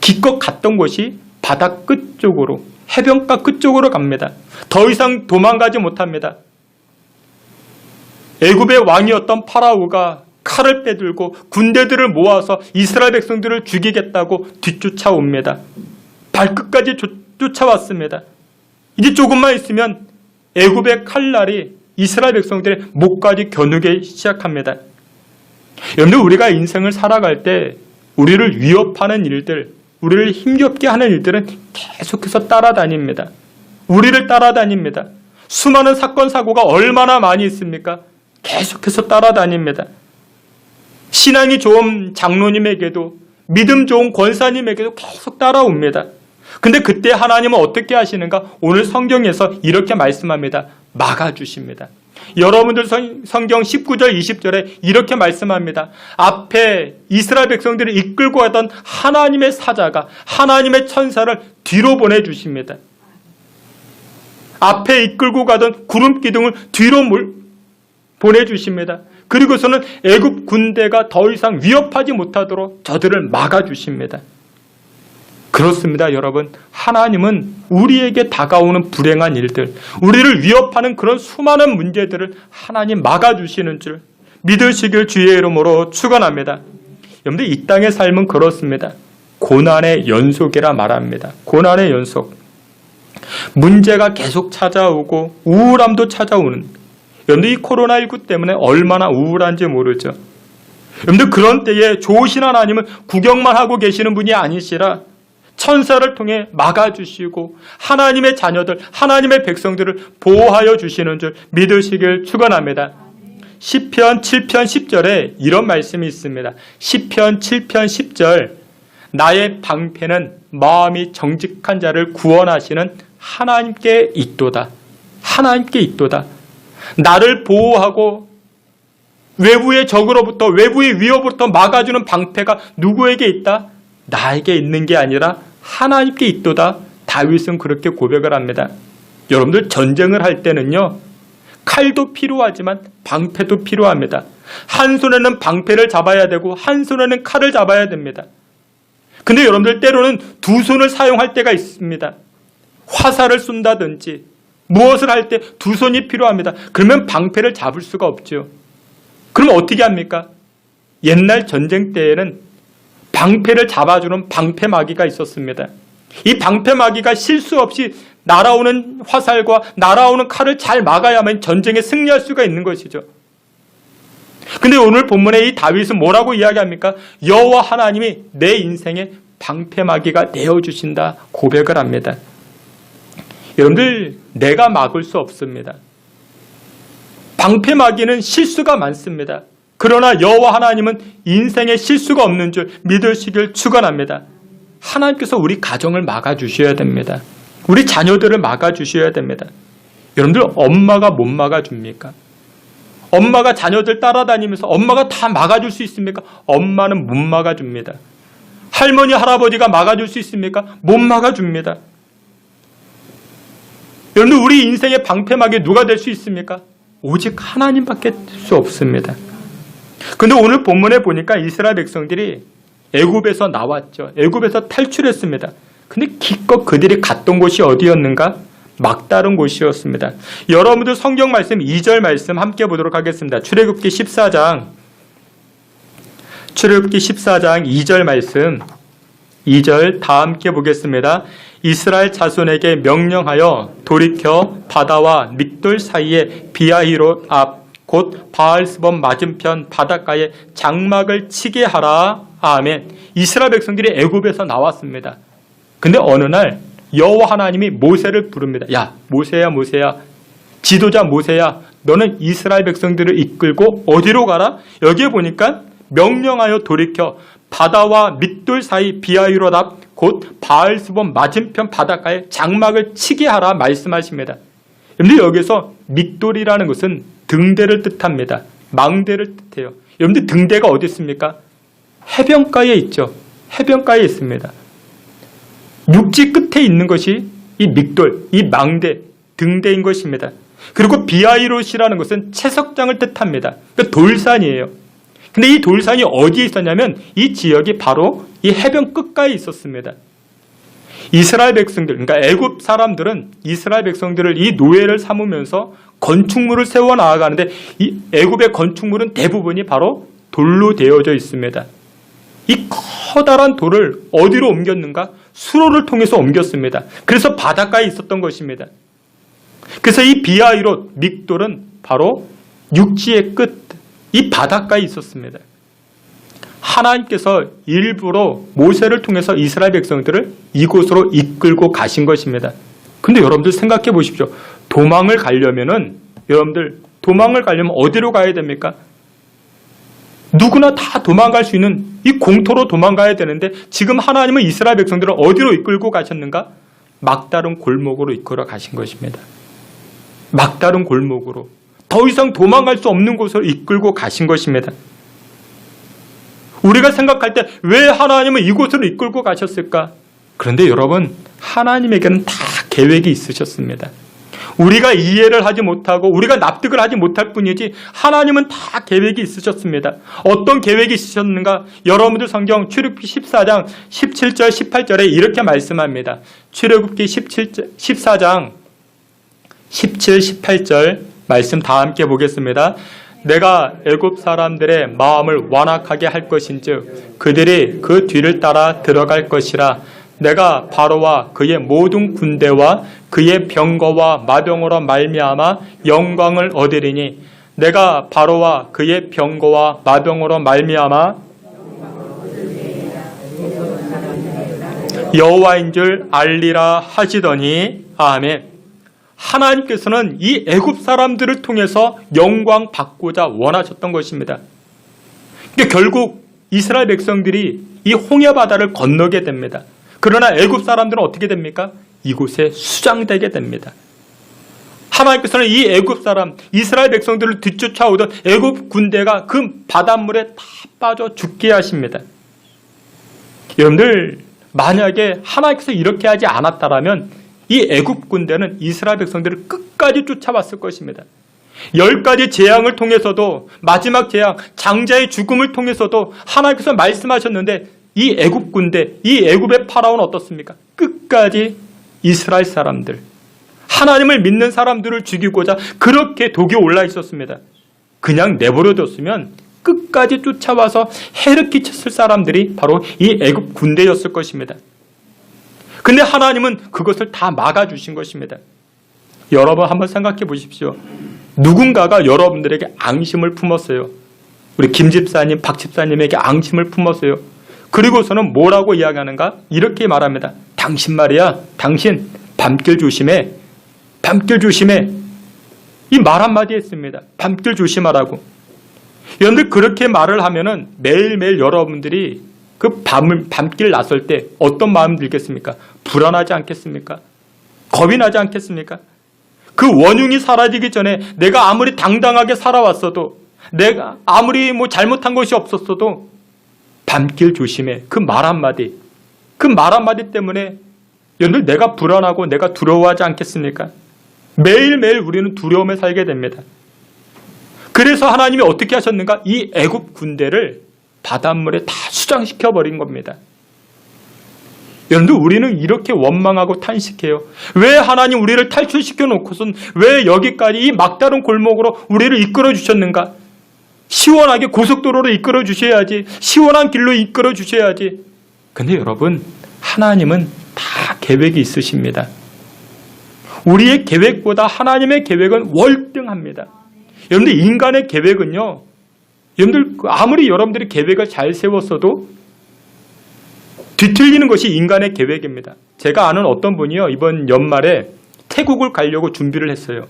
기껏 갔던 곳이 바다 끝쪽으로, 해변가 끝쪽으로 갑니다. 더 이상 도망가지 못합니다. 애굽의 왕이었던 파라오가 칼을 빼들고 군대들을 모아서 이스라엘 백성들을 죽이겠다고 뒤쫓아옵니다. 발끝까지 쫓아왔습니다. 이제 조금만 있으면 애굽의 칼날이 이스라엘 백성들의 목까지 겨누기 시작합니다. 여러분들 우리가 인생을 살아갈 때 우리를 위협하는 일들, 우리를 힘겹게 하는 일들은 계속해서 따라다닙니다. 우리를 따라다닙니다. 수많은 사건 사고가 얼마나 많이 있습니까? 계속해서 따라다닙니다. 신앙이 좋은 장로님에게도 믿음 좋은 권사님에게도 계속 따라옵니다. 근데 그때 하나님은 어떻게 하시는가? 오늘 성경에서 이렇게 말씀합니다. 막아주십니다. 여러분들 성경 19절 20절에 이렇게 말씀합니다. 앞에 이스라엘 백성들을 이끌고 가던 하나님의 사자가 하나님의 천사를 뒤로 보내주십니다. 앞에 이끌고 가던 구름 기둥을 뒤로 보내주십니다. 그리고서는 애굽 군대가 더 이상 위협하지 못하도록 저들을 막아주십니다. 그렇습니다, 여러분. 하나님은 우리에게 다가오는 불행한 일들, 우리를 위협하는 그런 수많은 문제들을 하나님 막아주시는 줄 믿으시길 주의 이름으로 축원합니다. 여러분들 이 땅의 삶은 그렇습니다. 고난의 연속이라 말합니다. 고난의 연속. 문제가 계속 찾아오고 우울함도 찾아오는 여러분들 이 코로나19 때문에 얼마나 우울한지 모르죠. 여러분들 그런 때에 좋으신 하나님은 구경만 하고 계시는 분이 아니시라 천사를 통해 막아주시고 하나님의 자녀들, 하나님의 백성들을 보호하여 주시는 줄 믿으시길 축원합니다. 시편 7편 10절에 이런 말씀이 있습니다. 시편 7편 10절 나의 방패는 마음이 정직한 자를 구원하시는 하나님께 있도다. 하나님께 있도다. 나를 보호하고 외부의 적으로부터 외부의 위협으로부터 막아주는 방패가 누구에게 있다? 나에게 있는 게 아니라 하나님께 있도다. 다윗은 그렇게 고백을 합니다. 여러분들 전쟁을 할 때는요. 칼도 필요하지만 방패도 필요합니다. 한 손에는 방패를 잡아야 되고 한 손에는 칼을 잡아야 됩니다. 근데 여러분들 때로는 두 손을 사용할 때가 있습니다. 화살을 쏜다든지 무엇을 할 때 두 손이 필요합니다. 그러면 방패를 잡을 수가 없죠. 그럼 어떻게 합니까? 옛날 전쟁 때에는 방패를 잡아주는 방패마귀가 있었습니다. 이 방패마귀가 실수 없이 날아오는 화살과 날아오는 칼을 잘 막아야만 전쟁에 승리할 수가 있는 것이죠. 근데 오늘 본문에 이 다윗은 뭐라고 이야기합니까? 여호와 하나님이 내 인생에 방패마귀가 되어주신다 고백을 합니다. 여러분들 내가 막을 수 없습니다. 방패마귀는 실수가 많습니다. 그러나 여호와 하나님은 인생에 실수가 없는 줄 믿으시길 축원합니다. 하나님께서 우리 가정을 막아주셔야 됩니다. 우리 자녀들을 막아주셔야 됩니다. 여러분들 엄마가 못 막아줍니까? 엄마가 자녀들 따라다니면서 엄마가 다 막아줄 수 있습니까? 엄마는 못 막아줍니다. 할머니 할아버지가 막아줄 수 있습니까? 못 막아줍니다. 여러분들 우리 인생의 방패막이 누가 될 수 있습니까? 오직 하나님밖에 될 수 없습니다. 그런데 오늘 본문에 보니까 이스라엘 백성들이 애굽에서 나왔죠. 애굽에서 탈출했습니다. 근데 기껏 그들이 갔던 곳이 어디였는가? 막다른 곳이었습니다. 여러분들 성경 말씀 2절 말씀 함께 보도록 하겠습니다. 출애굽기 14장 2절 말씀 2절 다 함께 보겠습니다. 이스라엘 자손에게 명령하여 돌이켜 바다와 믹돌 사이에 비아히롯 앞 곧 바알스본 맞은편 바닷가에 장막을 치게 하라. 아멘. 이스라엘 백성들이 애굽에서 나왔습니다. 근데 어느 날 여호와 하나님이 모세를 부릅니다. 야 모세야 모세야 지도자 모세야 너는 이스라엘 백성들을 이끌고 어디로 가라? 여기에 보니까 명령하여 돌이켜 바다와 믹돌 사이 비아히롯 앞 곧 바알스본 맞은편 바닷가에 장막을 치게 하라 말씀하십니다. 그런데 여기서 믹돌이라는 것은 등대를 뜻합니다. 망대를 뜻해요. 여러분들 등대가 어디 있습니까? 해변가에 있죠. 해변가에 있습니다. 육지 끝에 있는 것이 이 믹돌, 이 망대, 등대인 것입니다. 그리고 비아히롯이라는 것은 채석장을 뜻합니다. 그러니까 돌산이에요. 근데 이 돌산이 어디에 있었냐면 이 지역이 바로 이 해변 끝가에 있었습니다. 이스라엘 백성들, 그러니까 애굽 사람들은 이스라엘 백성들을 이 노예를 삼으면서 건축물을 세워 나아가는데 이 애굽의 건축물은 대부분이 바로 돌로 되어져 있습니다. 이 커다란 돌을 어디로 옮겼는가? 수로를 통해서 옮겼습니다. 그래서 바닷가에 있었던 것입니다. 그래서 이 비아히롯 믹돌은 바로 육지의 끝, 이 바닷가에 있었습니다. 하나님께서 일부러 모세를 통해서 이스라엘 백성들을 이곳으로 이끌고 가신 것입니다. 근데 여러분들 생각해 보십시오. 도망을 가려면 어디로 가야 됩니까? 누구나 다 도망갈 수 있는 이 공터로 도망가야 되는데 지금 하나님은 이스라엘 백성들을 어디로 이끌고 가셨는가? 막다른 골목으로 이끌어 가신 것입니다. 막다른 골목으로 더 이상 도망갈 수 없는 곳으로 이끌고 가신 것입니다. 우리가 생각할 때 왜 하나님은 이곳으로 이끌고 가셨을까? 그런데 여러분 하나님에게는 다 계획이 있으셨습니다. 우리가 이해를 하지 못하고 우리가 납득을 하지 못할 뿐이지 하나님은 다 계획이 있으셨습니다. 어떤 계획이 있으셨는가? 여러분들 성경 출애굽기 14장 17절 18절에 이렇게 말씀합니다. 출애굽기 14장 17, 18절 말씀 다 함께 보겠습니다. 내가 애굽 사람들의 마음을 완악하게 할 것인즉 그들이 그 뒤를 따라 들어갈 것이라. 내가 바로와 그의 모든 군대와 그의 병거와 마병으로 말미암아 영광을 얻으리니 내가 바로와 그의 병거와 마병으로 말미암아 여호와인 줄 알리라 하시더니 아멘. 하나님께서는 이 애굽 사람들을 통해서 영광 받고자 원하셨던 것입니다. 그러니까 결국 이스라엘 백성들이 이 홍해 바다를 건너게 됩니다. 그러나 애굽 사람들은 어떻게 됩니까? 이곳에 수장되게 됩니다. 하나님께서는 이 애굽 사람, 이스라엘 백성들을 뒤쫓아오던 애굽 군대가 그 바닷물에 다 빠져 죽게 하십니다. 여러분들, 만약에 하나님께서 이렇게 하지 않았다라면 이 애굽 군대는 이스라엘 백성들을 끝까지 쫓아왔을 것입니다. 10가지 재앙을 통해서도, 마지막 재앙, 장자의 죽음을 통해서도 하나님께서 말씀하셨는데 이 애굽 군대, 이 애굽의 파라오는 어떻습니까? 끝까지 이스라엘 사람들, 하나님을 믿는 사람들을 죽이고자 그렇게 독이 올라 있었습니다. 그냥 내버려뒀으면 끝까지 쫓아와서 해를 끼쳤을 사람들이 바로 이 애굽 군대였을 것입니다. 근데 하나님은 그것을 다 막아주신 것입니다. 여러분 한번 생각해 보십시오. 누군가가 여러분들에게 앙심을 품었어요. 우리 김 집사님, 박 집사님에게 앙심을 품었어요. 그리고서는 뭐라고 이야기하는가? 이렇게 말합니다. 당신 말이야, 당신 밤길 조심해. 밤길 조심해. 이 말 한마디 했습니다. 밤길 조심하라고. 여러분들 그렇게 말을 하면은 매일매일 여러분들이 그 밤길 나설 때 어떤 마음 들겠습니까? 불안하지 않겠습니까? 겁이 나지 않겠습니까? 그 원흉이 사라지기 전에 내가 아무리 당당하게 살아왔어도, 내가 아무리 잘못한 것이 없었어도 밤길 조심해. 그 말 한마디 때문에 여러분들 내가 불안하고 내가 두려워하지 않겠습니까? 매일매일 우리는 두려움에 살게 됩니다. 그래서 하나님이 어떻게 하셨는가? 이 애굽 군대를 바닷물에 다 수장시켜 버린 겁니다. 여러분들 우리는 이렇게 원망하고 탄식해요. 왜 하나님 우리를 탈출시켜 놓고선 왜 여기까지 이 막다른 골목으로 우리를 이끌어 주셨는가? 시원하게 고속도로로 이끌어 주셔야지. 시원한 길로 이끌어 주셔야지. 근데 여러분, 하나님은 다 계획이 있으십니다. 우리의 계획보다 하나님의 계획은 월등합니다. 여러분들 인간의 계획은요, 여러분들 아무리 여러분들이 계획을 잘 세웠어도 뒤틀리는 것이 인간의 계획입니다. 제가 아는 어떤 분이요, 이번 연말에 태국을 가려고 준비를 했어요.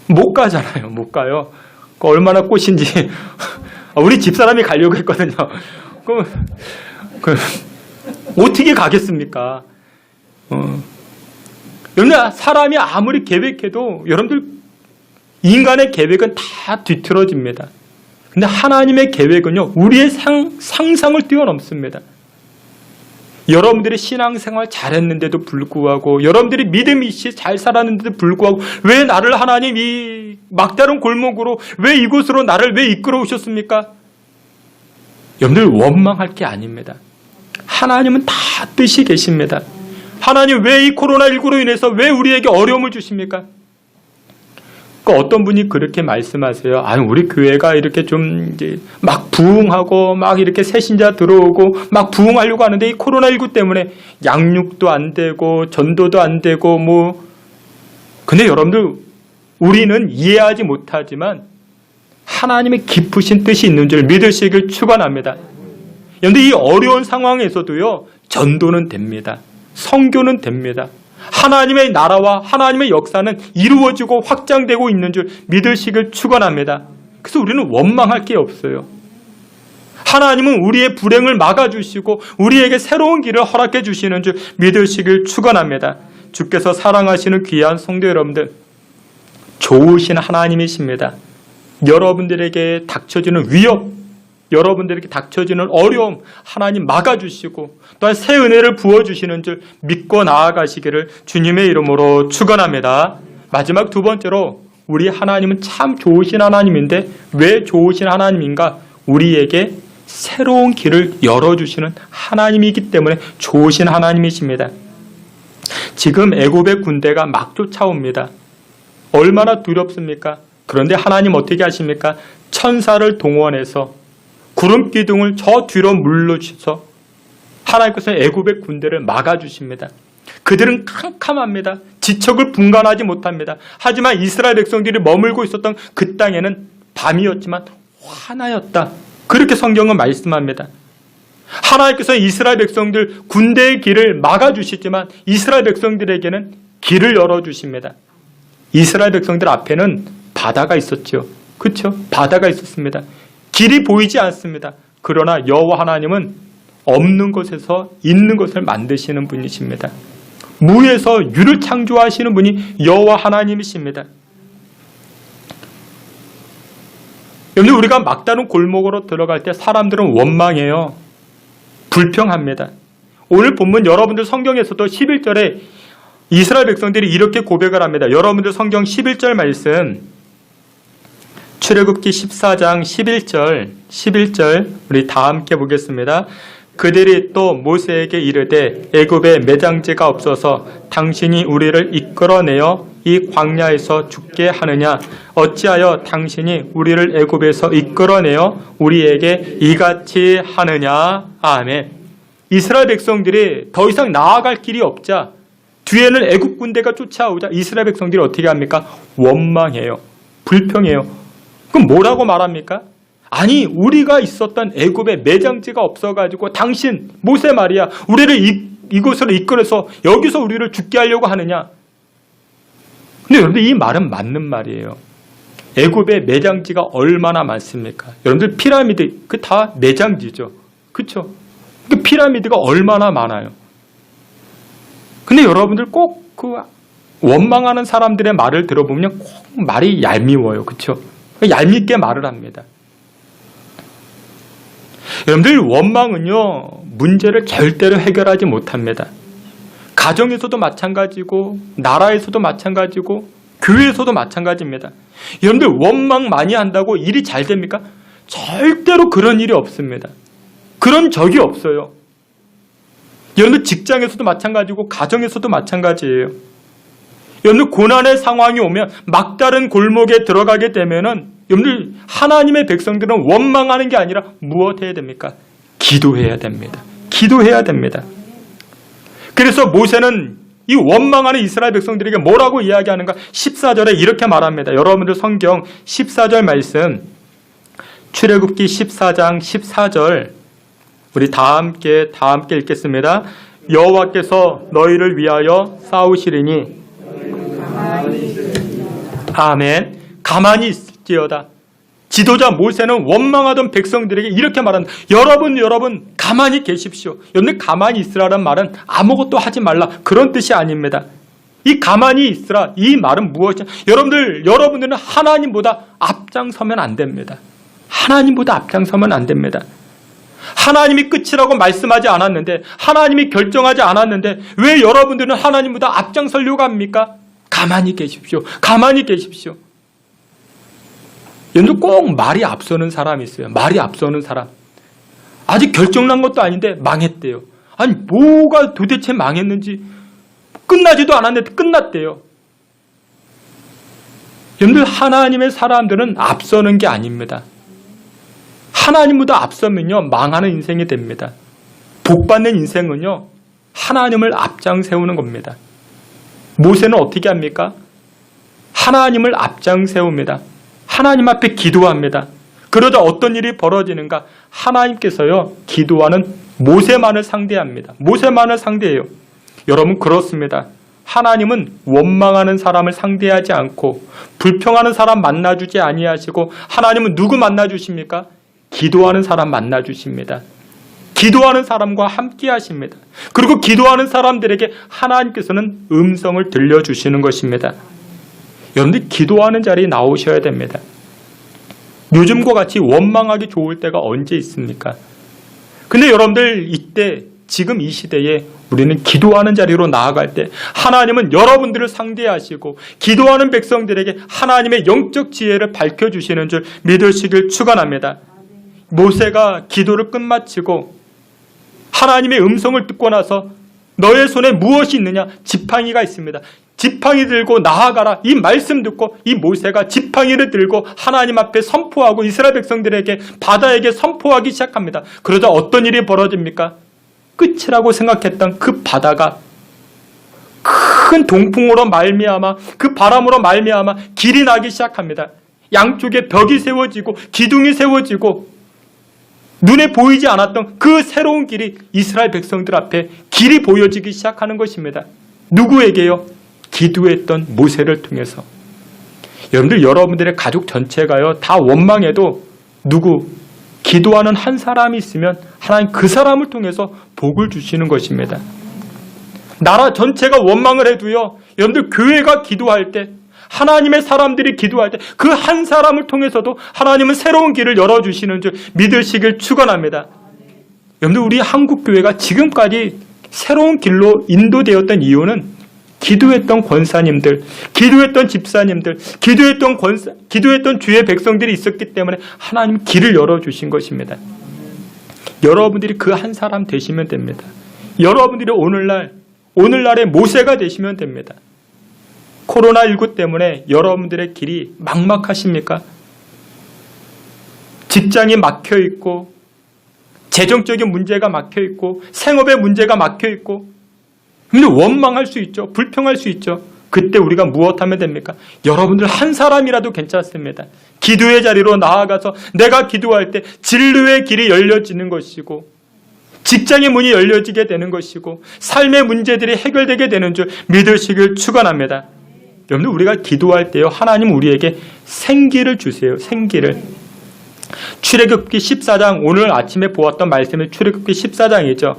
못 가잖아요. 못 가요. 얼마나 꽃인지. 우리 집사람이 가려고 했거든요. 어떻게 가겠습니까? 여러분들 사람이 아무리 계획해도 여러분들 인간의 계획은 다 뒤틀어집니다. 근데 하나님의 계획은요, 우리의 상상을 뛰어넘습니다. 여러분들이 신앙생활 잘했는데도 불구하고, 여러분들이 믿음이 잘 살았는데도 불구하고 왜 나를 하나님 이 막다른 골목으로, 왜 이곳으로 나를 왜 이끌어 오셨습니까? 여러분들 원망할 게 아닙니다. 하나님은 다 뜻이 계십니다. 하나님 왜 이 코로나19로 인해서 왜 우리에게 어려움을 주십니까? 어떤 분이 그렇게 말씀하세요. 아니, 우리 교회가 이렇게 좀 이제 막 부흥하고 막 이렇게 새신자 들어오고 막 부흥하려고 하는데 이 코로나19 때문에 양육도 안 되고 전도도 안 되고 근데 여러분들 우리는 이해하지 못하지만 하나님의 깊으신 뜻이 있는 줄 믿으시길 축원합니다. 그런데 이 어려운 상황에서도요, 전도는 됩니다. 선교는 됩니다. 하나님의 나라와 하나님의 역사는 이루어지고 확장되고 있는 줄 믿으시길 축원합니다. 그래서 우리는 원망할 게 없어요. 하나님은 우리의 불행을 막아주시고 우리에게 새로운 길을 허락해 주시는 줄 믿으시길 축원합니다. 주께서 사랑하시는 귀한 성도 여러분들, 좋으신 하나님이십니다. 여러분들에게 닥쳐지는 위협, 여러분들에게 닥쳐지는 어려움 하나님 막아주시고 또한 새 은혜를 부어주시는 줄 믿고 나아가시기를 주님의 이름으로 축원합니다. 마지막 두 번째로, 우리 하나님은 참 좋으신 하나님인데 왜 좋으신 하나님인가? 우리에게 새로운 길을 열어주시는 하나님이기 때문에 좋으신 하나님이십니다. 지금 애굽의 군대가 막 쫓아옵니다. 얼마나 두렵습니까? 그런데 하나님 어떻게 하십니까? 천사를 동원해서 구름 기둥을 저 뒤로 물러주셔서 하나님께서 애굽의 군대를 막아주십니다. 그들은 캄캄합니다. 지척을 분간하지 못합니다. 하지만 이스라엘 백성들이 머물고 있었던 그 땅에는 밤이었지만 화나였다. 그렇게 성경은 말씀합니다. 하나님께서 이스라엘 백성들 군대의 길을 막아주시지만 이스라엘 백성들에게는 길을 열어주십니다. 이스라엘 백성들 앞에는 바다가 있었죠. 그렇죠? 바다가 있었습니다. 길이 보이지 않습니다. 그러나 여호와 하나님은 없는 것에서 있는 것을 만드시는 분이십니다. 무에서 유를 창조하시는 분이 여호와 하나님이십니다. 여러분, 우리가 막다른 골목으로 들어갈 때 사람들은 원망해요. 불평합니다. 오늘 본문 여러분들 성경에서도 11절에 이스라엘 백성들이 이렇게 고백을 합니다. 여러분들 성경 11절 말씀, 출애굽기 14장 11절 우리 다 함께 보겠습니다. 그들이 또 모세에게 이르되 애굽에 매장지가 없어서 당신이 우리를 이끌어내어 이 광야에서 죽게 하느냐? 어찌하여 당신이 우리를 애굽에서 이끌어내어 우리에게 이같이 하느냐? 아멘. 이스라엘 백성들이 더 이상 나아갈 길이 없자 뒤에는 애굽 군대가 쫓아오자 이스라엘 백성들이 어떻게 합니까? 원망해요. 불평해요. 그럼 뭐라고 말합니까? 아니, 우리가 있었던 애굽에 매장지가 없어가지고 당신 모세 말이야, 우리를 이곳으로 이끌어서 여기서 우리를 죽게 하려고 하느냐? 근데 여러분들 이 말은 맞는 말이에요. 애굽에 매장지가 얼마나 많습니까? 여러분들 피라미드 그 다 매장지죠. 그렇죠? 그 피라미드가 얼마나 많아요. 근데 여러분들 꼭 그 원망하는 사람들의 말을 들어보면 꼭 말이 얄미워요. 그렇죠? 얄밉게 말을 합니다. 여러분들 원망은요, 문제를 절대로 해결하지 못합니다. 가정에서도 마찬가지고 나라에서도 마찬가지고 교회에서도 마찬가지입니다. 여러분들 원망 많이 한다고 일이 잘 됩니까? 절대로 그런 일이 없습니다. 그런 적이 없어요. 여러분들 직장에서도 마찬가지고 가정에서도 마찬가지예요. 여러분들 고난의 상황이 오면 막다른 골목에 들어가게 되면은 여러분들 하나님의 백성들은 원망하는 게 아니라 무엇 해야 됩니까? 기도해야 됩니다. 기도해야 됩니다. 그래서 모세는 이 원망하는 이스라엘 백성들에게 뭐라고 이야기하는가? 14절에 이렇게 말합니다. 여러분들 성경 14절 말씀, 출애굽기 14장 14절 우리 다 함께 읽겠습니다. 여호와께서 너희를 위하여 싸우시리니 아멘. 가만히 있을지어다. 지도자 모세는 원망하던 백성들에게 이렇게 말한다. 여러분 가만히 계십시오. 여러분 가만히 있으라는 말은 아무것도 하지 말라 그런 뜻이 아닙니다. 이 가만히 있으라 이 말은 무엇이냐? 여러분들은 하나님보다 앞장서면 안 됩니다. 하나님보다 앞장서면 안 됩니다. 하나님이 끝이라고 말씀하지 않았는데, 하나님이 결정하지 않았는데 왜 여러분들은 하나님보다 앞장서려고 합니까? 가만히 계십시오. 가만히 계십시오. 여러분들 꼭 말이 앞서는 사람이 있어요. 말이 앞서는 사람. 아직 결정난 것도 아닌데 망했대요. 아니 뭐가 도대체 망했는지 끝나지도 않았는데 끝났대요. 여러분들 하나님의 사람들은 앞서는 게 아닙니다. 하나님보다 앞서면요 망하는 인생이 됩니다. 복받는 인생은요 하나님을 앞장 세우는 겁니다. 모세는 어떻게 합니까? 하나님을 앞장 세웁니다. 하나님 앞에 기도합니다. 그러자 어떤 일이 벌어지는가? 하나님께서요 기도하는 모세만을 상대합니다. 모세만을 상대해요. 여러분 그렇습니다. 하나님은 원망하는 사람을 상대하지 않고 불평하는 사람 만나주지 아니하시고 하나님은 누구 만나주십니까? 기도하는 사람 만나주십니다. 기도하는 사람과 함께 하십니다. 그리고 기도하는 사람들에게 하나님께서는 음성을 들려주시는 것입니다. 여러분들 기도하는 자리에 나오셔야 됩니다. 요즘과 같이 원망하기 좋을 때가 언제 있습니까? 근데 여러분들 이때 지금 이 시대에 우리는 기도하는 자리로 나아갈 때 하나님은 여러분들을 상대하시고 기도하는 백성들에게 하나님의 영적 지혜를 밝혀주시는 줄 믿으시길 축원합니다. 모세가 기도를 끝마치고 하나님의 음성을 듣고 나서 너의 손에 무엇이 있느냐? 지팡이가 있습니다. 지팡이 들고 나아가라. 이 말씀 듣고 이 모세가 지팡이를 들고 하나님 앞에 선포하고 이스라엘 백성들에게 바다에게 선포하기 시작합니다. 그러자 어떤 일이 벌어집니까? 끝이라고 생각했던 그 바다가 큰 동풍으로 말미암아 그 바람으로 말미암아 길이 나기 시작합니다. 양쪽에 벽이 세워지고 기둥이 세워지고 눈에 보이지 않았던 그 새로운 길이 이스라엘 백성들 앞에 길이 보여지기 시작하는 것입니다. 누구에게요? 기도했던 모세를 통해서. 여러분들의 가족 전체가요 다 원망해도 누구? 기도하는 한 사람이 있으면 하나님 그 사람을 통해서 복을 주시는 것입니다. 나라 전체가 원망을 해도요, 여러분들 교회가 기도할 때, 하나님의 사람들이 기도할 때 그 한 사람을 통해서도 하나님은 새로운 길을 열어주시는 줄 믿으시길 축원합니다. 여러분들 우리 한국교회가 지금까지 새로운 길로 인도되었던 이유는 기도했던 권사님들, 기도했던 집사님들, 기도했던 주의 백성들이 있었기 때문에 하나님 길을 열어주신 것입니다. 여러분들이 그 한 사람 되시면 됩니다. 여러분들이 오늘날의 모세가 되시면 됩니다. 코로나19 때문에 여러분들의 길이 막막하십니까? 직장이 막혀있고, 재정적인 문제가 막혀있고, 생업의 문제가 막혀있고, 근데 원망할 수 있죠. 불평할 수 있죠. 그때 우리가 무엇하면 됩니까? 여러분들 한 사람이라도 괜찮습니다. 기도의 자리로 나아가서 내가 기도할 때 진리의 길이 열려지는 것이고, 직장의 문이 열려지게 되는 것이고, 삶의 문제들이 해결되게 되는 줄 믿으시길 축원합니다. 여러분들 우리가 기도할 때요, 하나님 우리에게 생기를 주세요. 생기를. 출애굽기 14장, 오늘 아침에 보았던 말씀이 출애굽기 14장이죠.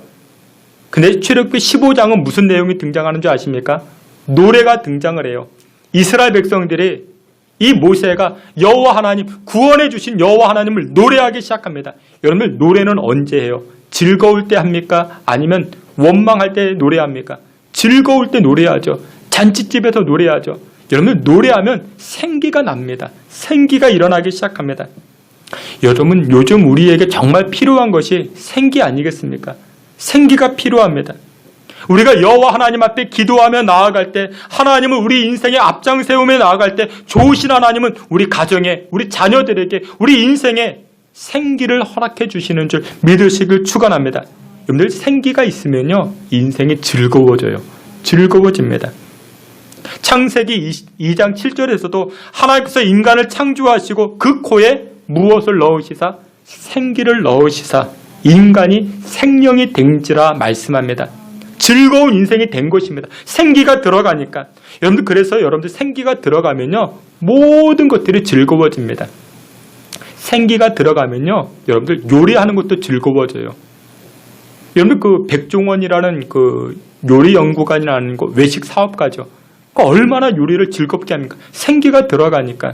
근데 출애굽기 15장은 무슨 내용이 등장하는 줄 아십니까? 노래가 등장을 해요. 이스라엘 백성들이 이 모세가 여호와 하나님, 구원해 주신 여호와 하나님을 노래하기 시작합니다. 여러분들 노래는 언제 해요? 즐거울 때 합니까? 아니면 원망할 때 노래합니까? 즐거울 때 노래하죠. 잔치집에서 노래하죠. 여러분들 노래하면 생기가 납니다. 생기가 일어나기 시작합니다. 여러분 요즘 우리에게 정말 필요한 것이 생기 아니겠습니까? 생기가 필요합니다. 우리가 여호와 하나님 앞에 기도하며 나아갈 때, 하나님은 우리 인생의 앞장 세우며 나아갈 때 좋으신 하나님은 우리 가정에, 우리 자녀들에게, 우리 인생에 생기를 허락해 주시는 줄 믿으시길 축원합니다. 여러분들 생기가 있으면요 인생이 즐거워져요. 즐거워집니다. 창세기 2장 7절에서도 하나님께서 인간을 창조하시고 그 코에 무엇을 넣으시사? 생기를 넣으시사 인간이 생명이 된지라 말씀합니다. 즐거운 인생이 된 것입니다. 생기가 들어가니까. 여러분들 그래서 여러분들 생기가 들어가면요 모든 것들이 즐거워집니다. 생기가 들어가면요 여러분들 요리하는 것도 즐거워져요. 여러분들 그 백종원이라는 그 요리 연구관이라는 거 외식 사업가죠. 그 얼마나 요리를 즐겁게 합니까? 생기가 들어가니까.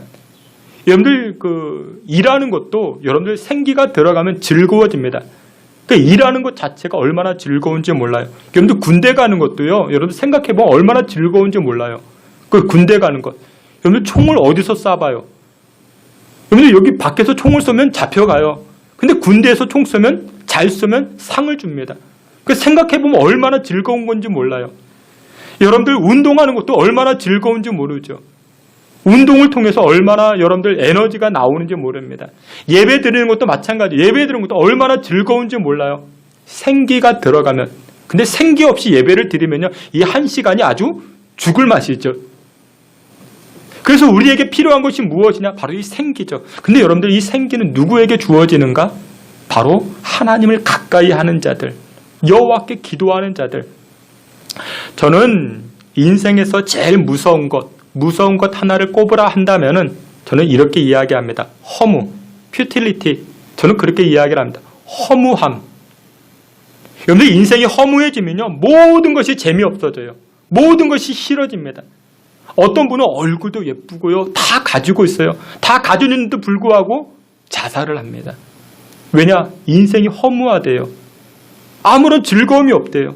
여러분들 그 일하는 것도 여러분들 생기가 들어가면 즐거워집니다. 그 일하는 것 자체가 얼마나 즐거운지 몰라요. 여러분들 군대 가는 것도요. 여러분들 생각해보면 얼마나 즐거운지 몰라요. 그 군대 가는 것. 여러분들 총을 어디서 쏴봐요? 여러분들 여기 밖에서 총을 쏘면 잡혀가요. 근데 군대에서 총 쏘면 잘 쏘면 상을 줍니다. 그 생각해보면 얼마나 즐거운 건지 몰라요. 여러분들 운동하는 것도 얼마나 즐거운지 모르죠. 운동을 통해서 얼마나 여러분들 에너지가 나오는지 모릅니다. 예배 드리는 것도 마찬가지예요. 예배 드리는 것도 얼마나 즐거운지 몰라요. 생기가 들어가면. 근데 생기 없이 예배를 드리면요. 이 한 시간이 아주 죽을 맛이죠. 그래서 우리에게 필요한 것이 무엇이냐? 바로 이 생기죠. 근데 여러분들 이 생기는 누구에게 주어지는가? 바로 하나님을 가까이 하는 자들, 여호와께 기도하는 자들. 저는 인생에서 제일 무서운 것 하나를 꼽으라 한다면은 저는 이렇게 이야기합니다. 허무, 퓨틸리티. 저는 그렇게 이야기를 합니다. 허무함. 여러분들 인생이 허무해지면요 모든 것이 재미없어져요. 모든 것이 싫어집니다. 어떤 분은 얼굴도 예쁘고요 다 가지고 있어요. 다 가지고 있는데도 불구하고 자살을 합니다. 왜냐? 인생이 허무하대요. 아무런 즐거움이 없대요.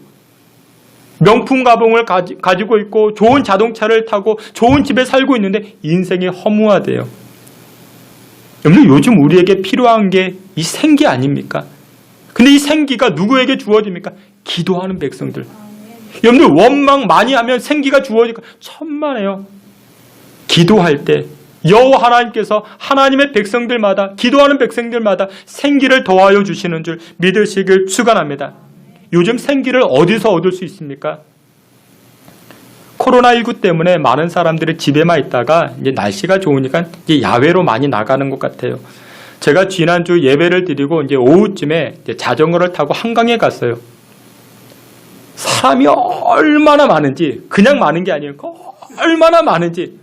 명품 가방을 가지고 있고 좋은 자동차를 타고 좋은 집에 살고 있는데 인생이 허무하대요. 여러분 요즘 우리에게 필요한 게 이 생기 아닙니까? 근데 이 생기가 누구에게 주어집니까? 기도하는 백성들. 여러분들 원망 많이 하면 생기가 주어지니까 천만에요. 기도할 때 여호와 하나님께서 하나님의 백성들마다, 기도하는 백성들마다 생기를 더하여 주시는 줄 믿으시길 축원합니다. 요즘 생기를 어디서 얻을 수 있습니까? 코로나19 때문에 많은 사람들이 집에만 있다가 이제 날씨가 좋으니까 이제 야외로 많이 나가는 것 같아요. 제가 지난주 예배를 드리고 이제 오후쯤에 이제 자전거를 타고 한강에 갔어요. 사람이 얼마나 많은지, 그냥 많은 게 아니에요. 얼마나 많은지.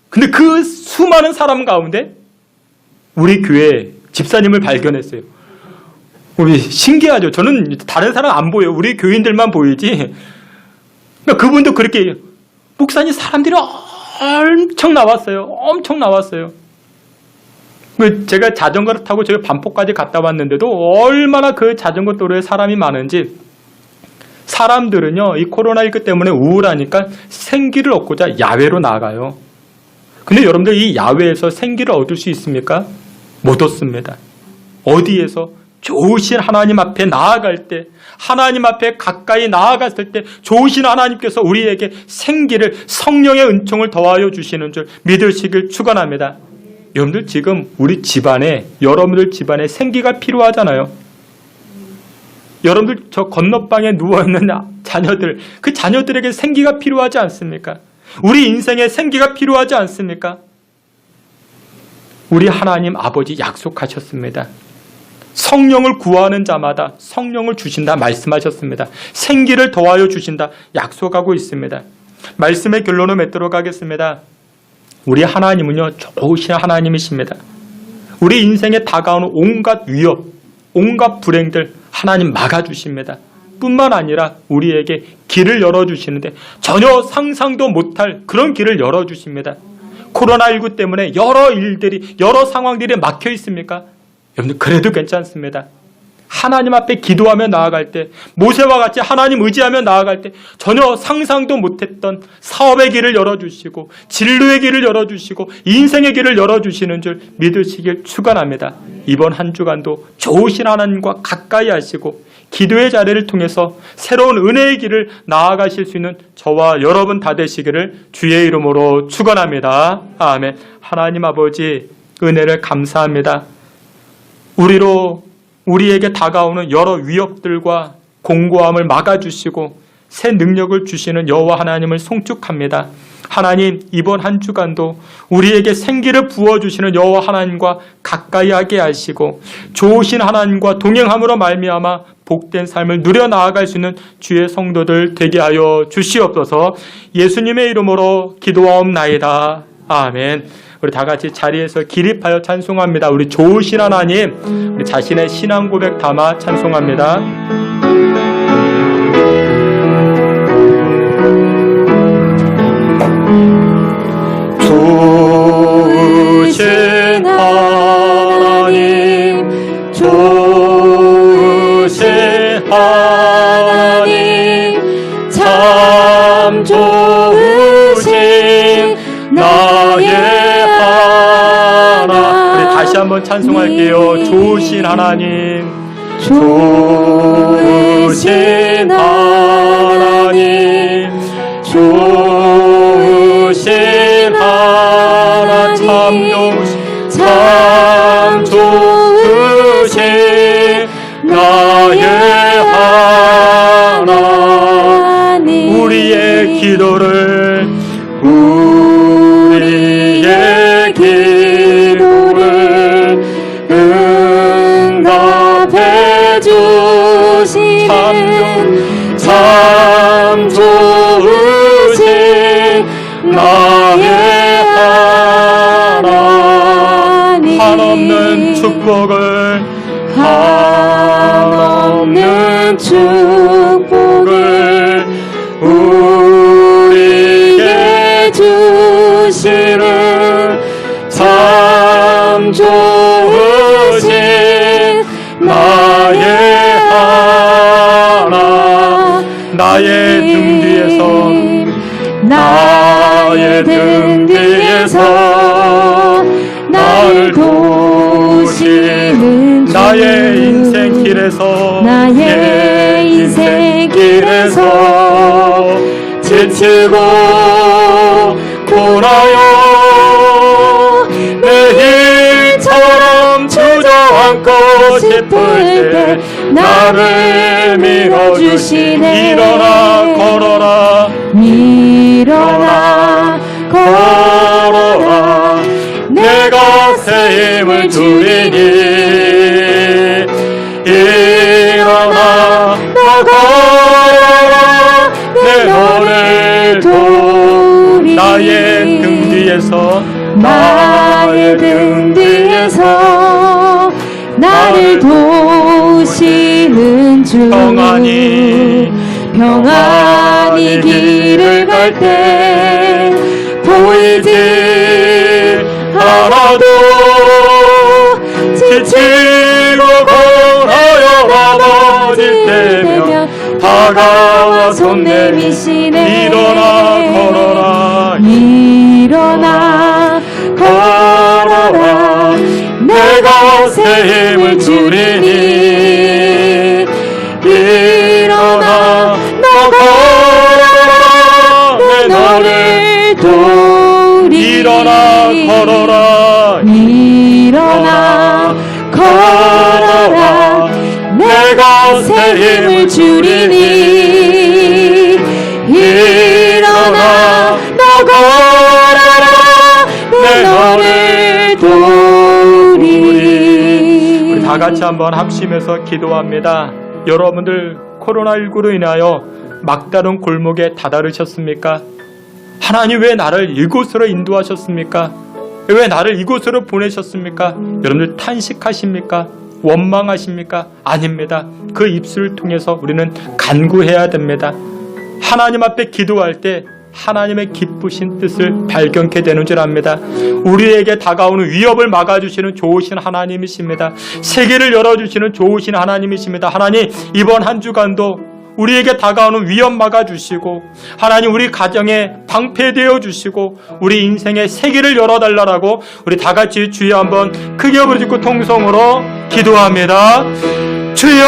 근데 그 수많은 사람 가운데 우리 교회 집사님을 발견했어요. 우리 신기하죠. 저는 다른 사람 안 보여요. 우리 교인들만 보이지. 그러니까 그분도 그렇게, 목사님 사람들이 엄청 나왔어요. 엄청 나왔어요. 제가 자전거를 타고 저기 반포까지 갔다 왔는데도 얼마나 그 자전거 도로에 사람이 많은지. 사람들은요, 이 코로나19 때문에 우울하니까 생기를 얻고자 야외로 나가요. 근데 여러분들 이 야외에서 생기를 얻을 수 있습니까? 못 얻습니다. 어디에서? 좋으신 하나님 앞에 나아갈 때, 하나님 앞에 가까이 나아갔을 때 좋으신 하나님께서 우리에게 생기를, 성령의 은총을 더하여 주시는 줄 믿으시길 축원합니다. 여러분들 지금 우리 집안에, 여러분들 집안에 생기가 필요하잖아요. 여러분들 저 건너방에 누워있는 자녀들, 그 자녀들에게 생기가 필요하지 않습니까? 우리 인생에 생기가 필요하지 않습니까? 우리 하나님 아버지 약속하셨습니다. 성령을 구하는 자마다 성령을 주신다 말씀하셨습니다. 생기를 더하여 주신다 약속하고 있습니다. 말씀의 결론을 맺도록 하겠습니다. 우리 하나님은요, 좋으신 하나님이십니다. 우리 인생에 다가오는 온갖 위협, 온갖 불행들 하나님 막아주십니다. 뿐만 아니라 우리에게 길을 열어주시는데 전혀 상상도 못할 그런 길을 열어주십니다. 코로나19 때문에 여러 일들이, 여러 상황들이 막혀 있습니까? 여러분들 그래도 괜찮습니다. 하나님 앞에 기도하며 나아갈 때, 모세와 같이 하나님 의지하며 나아갈 때 전혀 상상도 못했던 사업의 길을 열어주시고 진로의 길을 열어주시고 인생의 길을 열어주시는 줄 믿으시길 축원합니다. 이번 한 주간도 좋으신 하나님과 가까이 하시고 기도의 자리를 통해서 새로운 은혜의 길을 나아가실 수 있는 저와 여러분 다 되시기를 주의 이름으로 축원합니다. 아멘. 하나님 아버지 은혜를 감사합니다. 우리에게 다가오는 여러 위협들과 공고함을 막아주시고 새 능력을 주시는 여호와 하나님을 송축합니다. 하나님, 이번 한 주간도 우리에게 생기를 부어주시는 여호와 하나님과 가까이 하게 하시고 좋으신 하나님과 동행함으로 말미암아 복된 삶을 누려 나아갈 수 있는 주의 성도들 되게 하여 주시옵소서. 예수님의 이름으로 기도하옵나이다. 아멘. 우리 다 같이 자리에서 기립하여 찬송합니다. 우리 좋으신 하나님, 우리 자신의 신앙 고백 담아 찬송합니다. 좋으신 하나님, 좋으신 하나님, 참 좋으신 나의 다시 한번 찬송할게요. 좋으신 하나님, 좋으신 하나님, 좋으신 하나님, 참 좋으신 나의 하나님, 우리의 기도를 응답해 주시는 참 좋으신 나의 하나님, 한없는 축복을 우리에게 주시는 참 좋으신 나의 하나, 나의 등 뒤에서 나를 도우시는 나의 인생 길에서 지치고 고나여 내일처럼 주저앉고 싶을 때 나를 밀어주시네. 일어나 걸어라 일어나 걸어라 내가 새 힘을 주리니 일어나 너 걸어라 내 너를 도우리 나의 등 뒤에서 나의 등 뒤에서 나를 도우시는 주 평안히 길을 갈 때 보이지 않아도 지치고 공하여 넘어질 때면 다가와 손 내미시네. 일어나 걸어라 일어나 걸어라 내가 새 힘을 주리니 일어나 너 걸어라 내 너를 도우리 일어나 걸어라 일어나 걸어라 내가 새 힘을 주리니 일어나 너 걸어라 내 너를 도우리. 우리 다 같이 한번 합심해서 기도합니다. 여러분들 코로나19로 인하여 막다른 골목에 다다르셨습니까? 하나님 왜 나를 이곳으로 인도하셨습니까? 왜 나를 이곳으로 보내셨습니까? 여러분들 탄식하십니까? 원망하십니까? 아닙니다. 그 입술을 통해서 우리는 간구해야 됩니다. 하나님 앞에 기도할 때 하나님의 기쁘신 뜻을 발견케 되는 줄 압니다. 우리에게 다가오는 위협을 막아주시는 좋으신 하나님이십니다. 세계를 열어주시는 좋으신 하나님이십니다. 하나님 이번 한 주간도 우리에게 다가오는 위협 막아주시고 하나님 우리 가정에 방패되어 주시고 우리 인생의 세계를 열어달라고 우리 다같이 주여 한번 크게 부르짖고 통성으로 기도합니다. 주여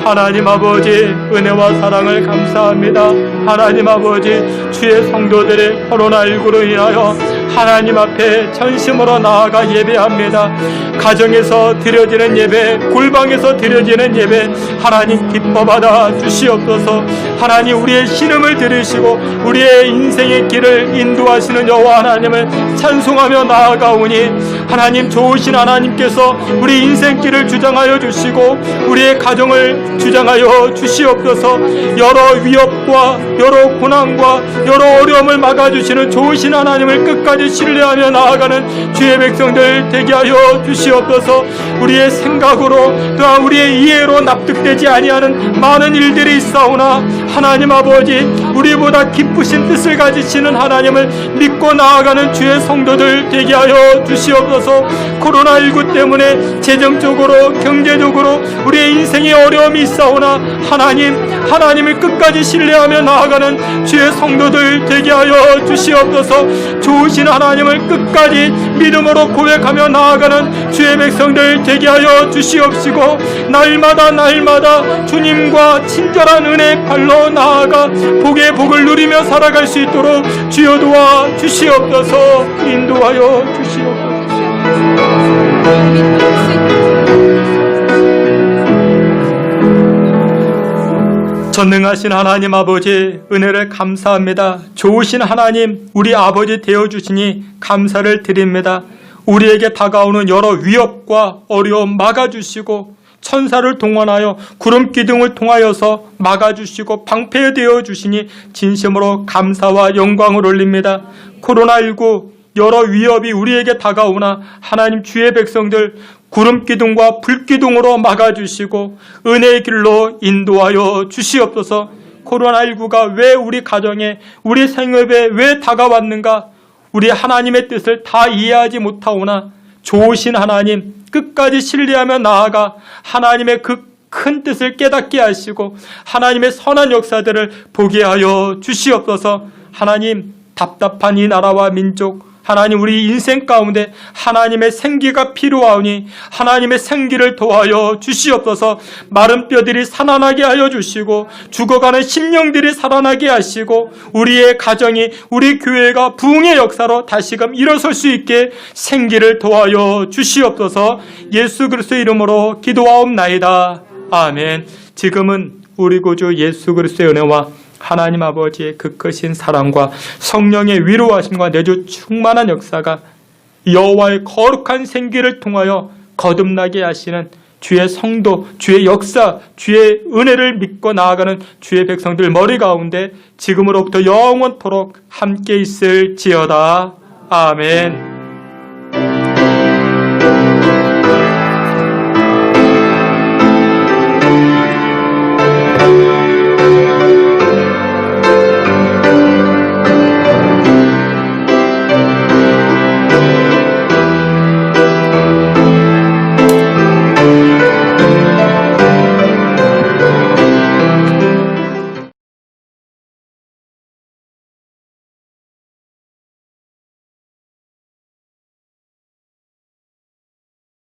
하나님 아버지 은혜와 사랑을 감사합니다. 하나님 아버지 주의 성도들의 코로나19로 인하여 하나님 앞에 전심으로 나아가 예배합니다. 가정에서 드려지는 예배, 골방에서 드려지는 예배 하나님 기뻐 받아 주시옵소서. 하나님 우리의 신음을 들으시고 우리의 인생의 길을 인도하시는 여호와 하나님을 찬송하며 나아가오니 하나님 좋으신 하나님께서 우리 인생길을 주장하여 주시고 우리의 가정을 주장하여 주시옵소서. 여러 위협과 여러 고난과 여러 어려움을 막아주시는 좋으신 하나님을 끝까지 신뢰하며 나아가는 주의 백성들 되게 하여 주시옵소서. 우리의 생각으로 또한 우리의 이해로 납득되지 아니하는 많은 일들이 있사오나 하나님 아버지 우리보다 기쁘신 뜻을 가지시는 하나님을 믿고 나아가는 주의 성도들 되게 하여 주시옵소서. 코로나19 때문에 재정적으로 경제적으로 우리의 인생에 어려움이 있사오나 하나님을 끝까지 신뢰하며 나아가는 주의 성도들 되게 하여 주시옵소서. 좋으신 하나님을 끝까지 믿음으로 고백하며 나아가는 주의 백성들 되게 하여 주시옵시고 날마다 주님과 친절한 은혜의 발로 나아가 복의 복을 누리며 살아갈 수 있도록 주여 도와 주시옵소서. 인도하여 주시옵소서. 전능하신 하나님 아버지 은혜를 감사합니다. 좋으신 하나님 우리 아버지 되어주시니 감사를 드립니다. 우리에게 다가오는 여러 위협과 어려움 막아주시고 천사를 동원하여 구름 기둥을 통하여서 막아주시고 방패되어 주시니 진심으로 감사와 영광을 올립니다. 코로나19 여러 위협이 우리에게 다가오나 하나님 주의 백성들 구름 기둥과 불 기둥으로 막아주시고 은혜의 길로 인도하여 주시옵소서. 코로나19가 왜 우리 가정에 우리 생업에 왜 다가왔는가 우리 하나님의 뜻을 다 이해하지 못하오나 좋으신 하나님 끝까지 신뢰하며 나아가 하나님의 그 큰 뜻을 깨닫게 하시고 하나님의 선한 역사들을 보게 하여 주시옵소서. 하나님 답답한 이 나라와 민족 하나님 우리 인생 가운데 하나님의 생기가 필요하오니 하나님의 생기를 도와여 주시옵소서. 마른 뼈들이 살아나게 하여 주시고 죽어가는 심령들이 살아나게 하시고 우리의 가정이 우리 교회가 부흥의 역사로 다시금 일어설 수 있게 생기를 도와여 주시옵소서. 예수 그리스도의 이름으로 기도하옵나이다. 아멘. 지금은 우리 구주 예수 그리스도의 은혜와 하나님 아버지의 그 크신 사랑과 성령의 위로하심과 내주 충만한 역사가 여호와의 거룩한 생기를 통하여 거듭나게 하시는 주의 성도, 주의 역사, 주의 은혜를 믿고 나아가는 주의 백성들 머리 가운데 지금으로부터 영원토록 함께 있을지어다. 아멘.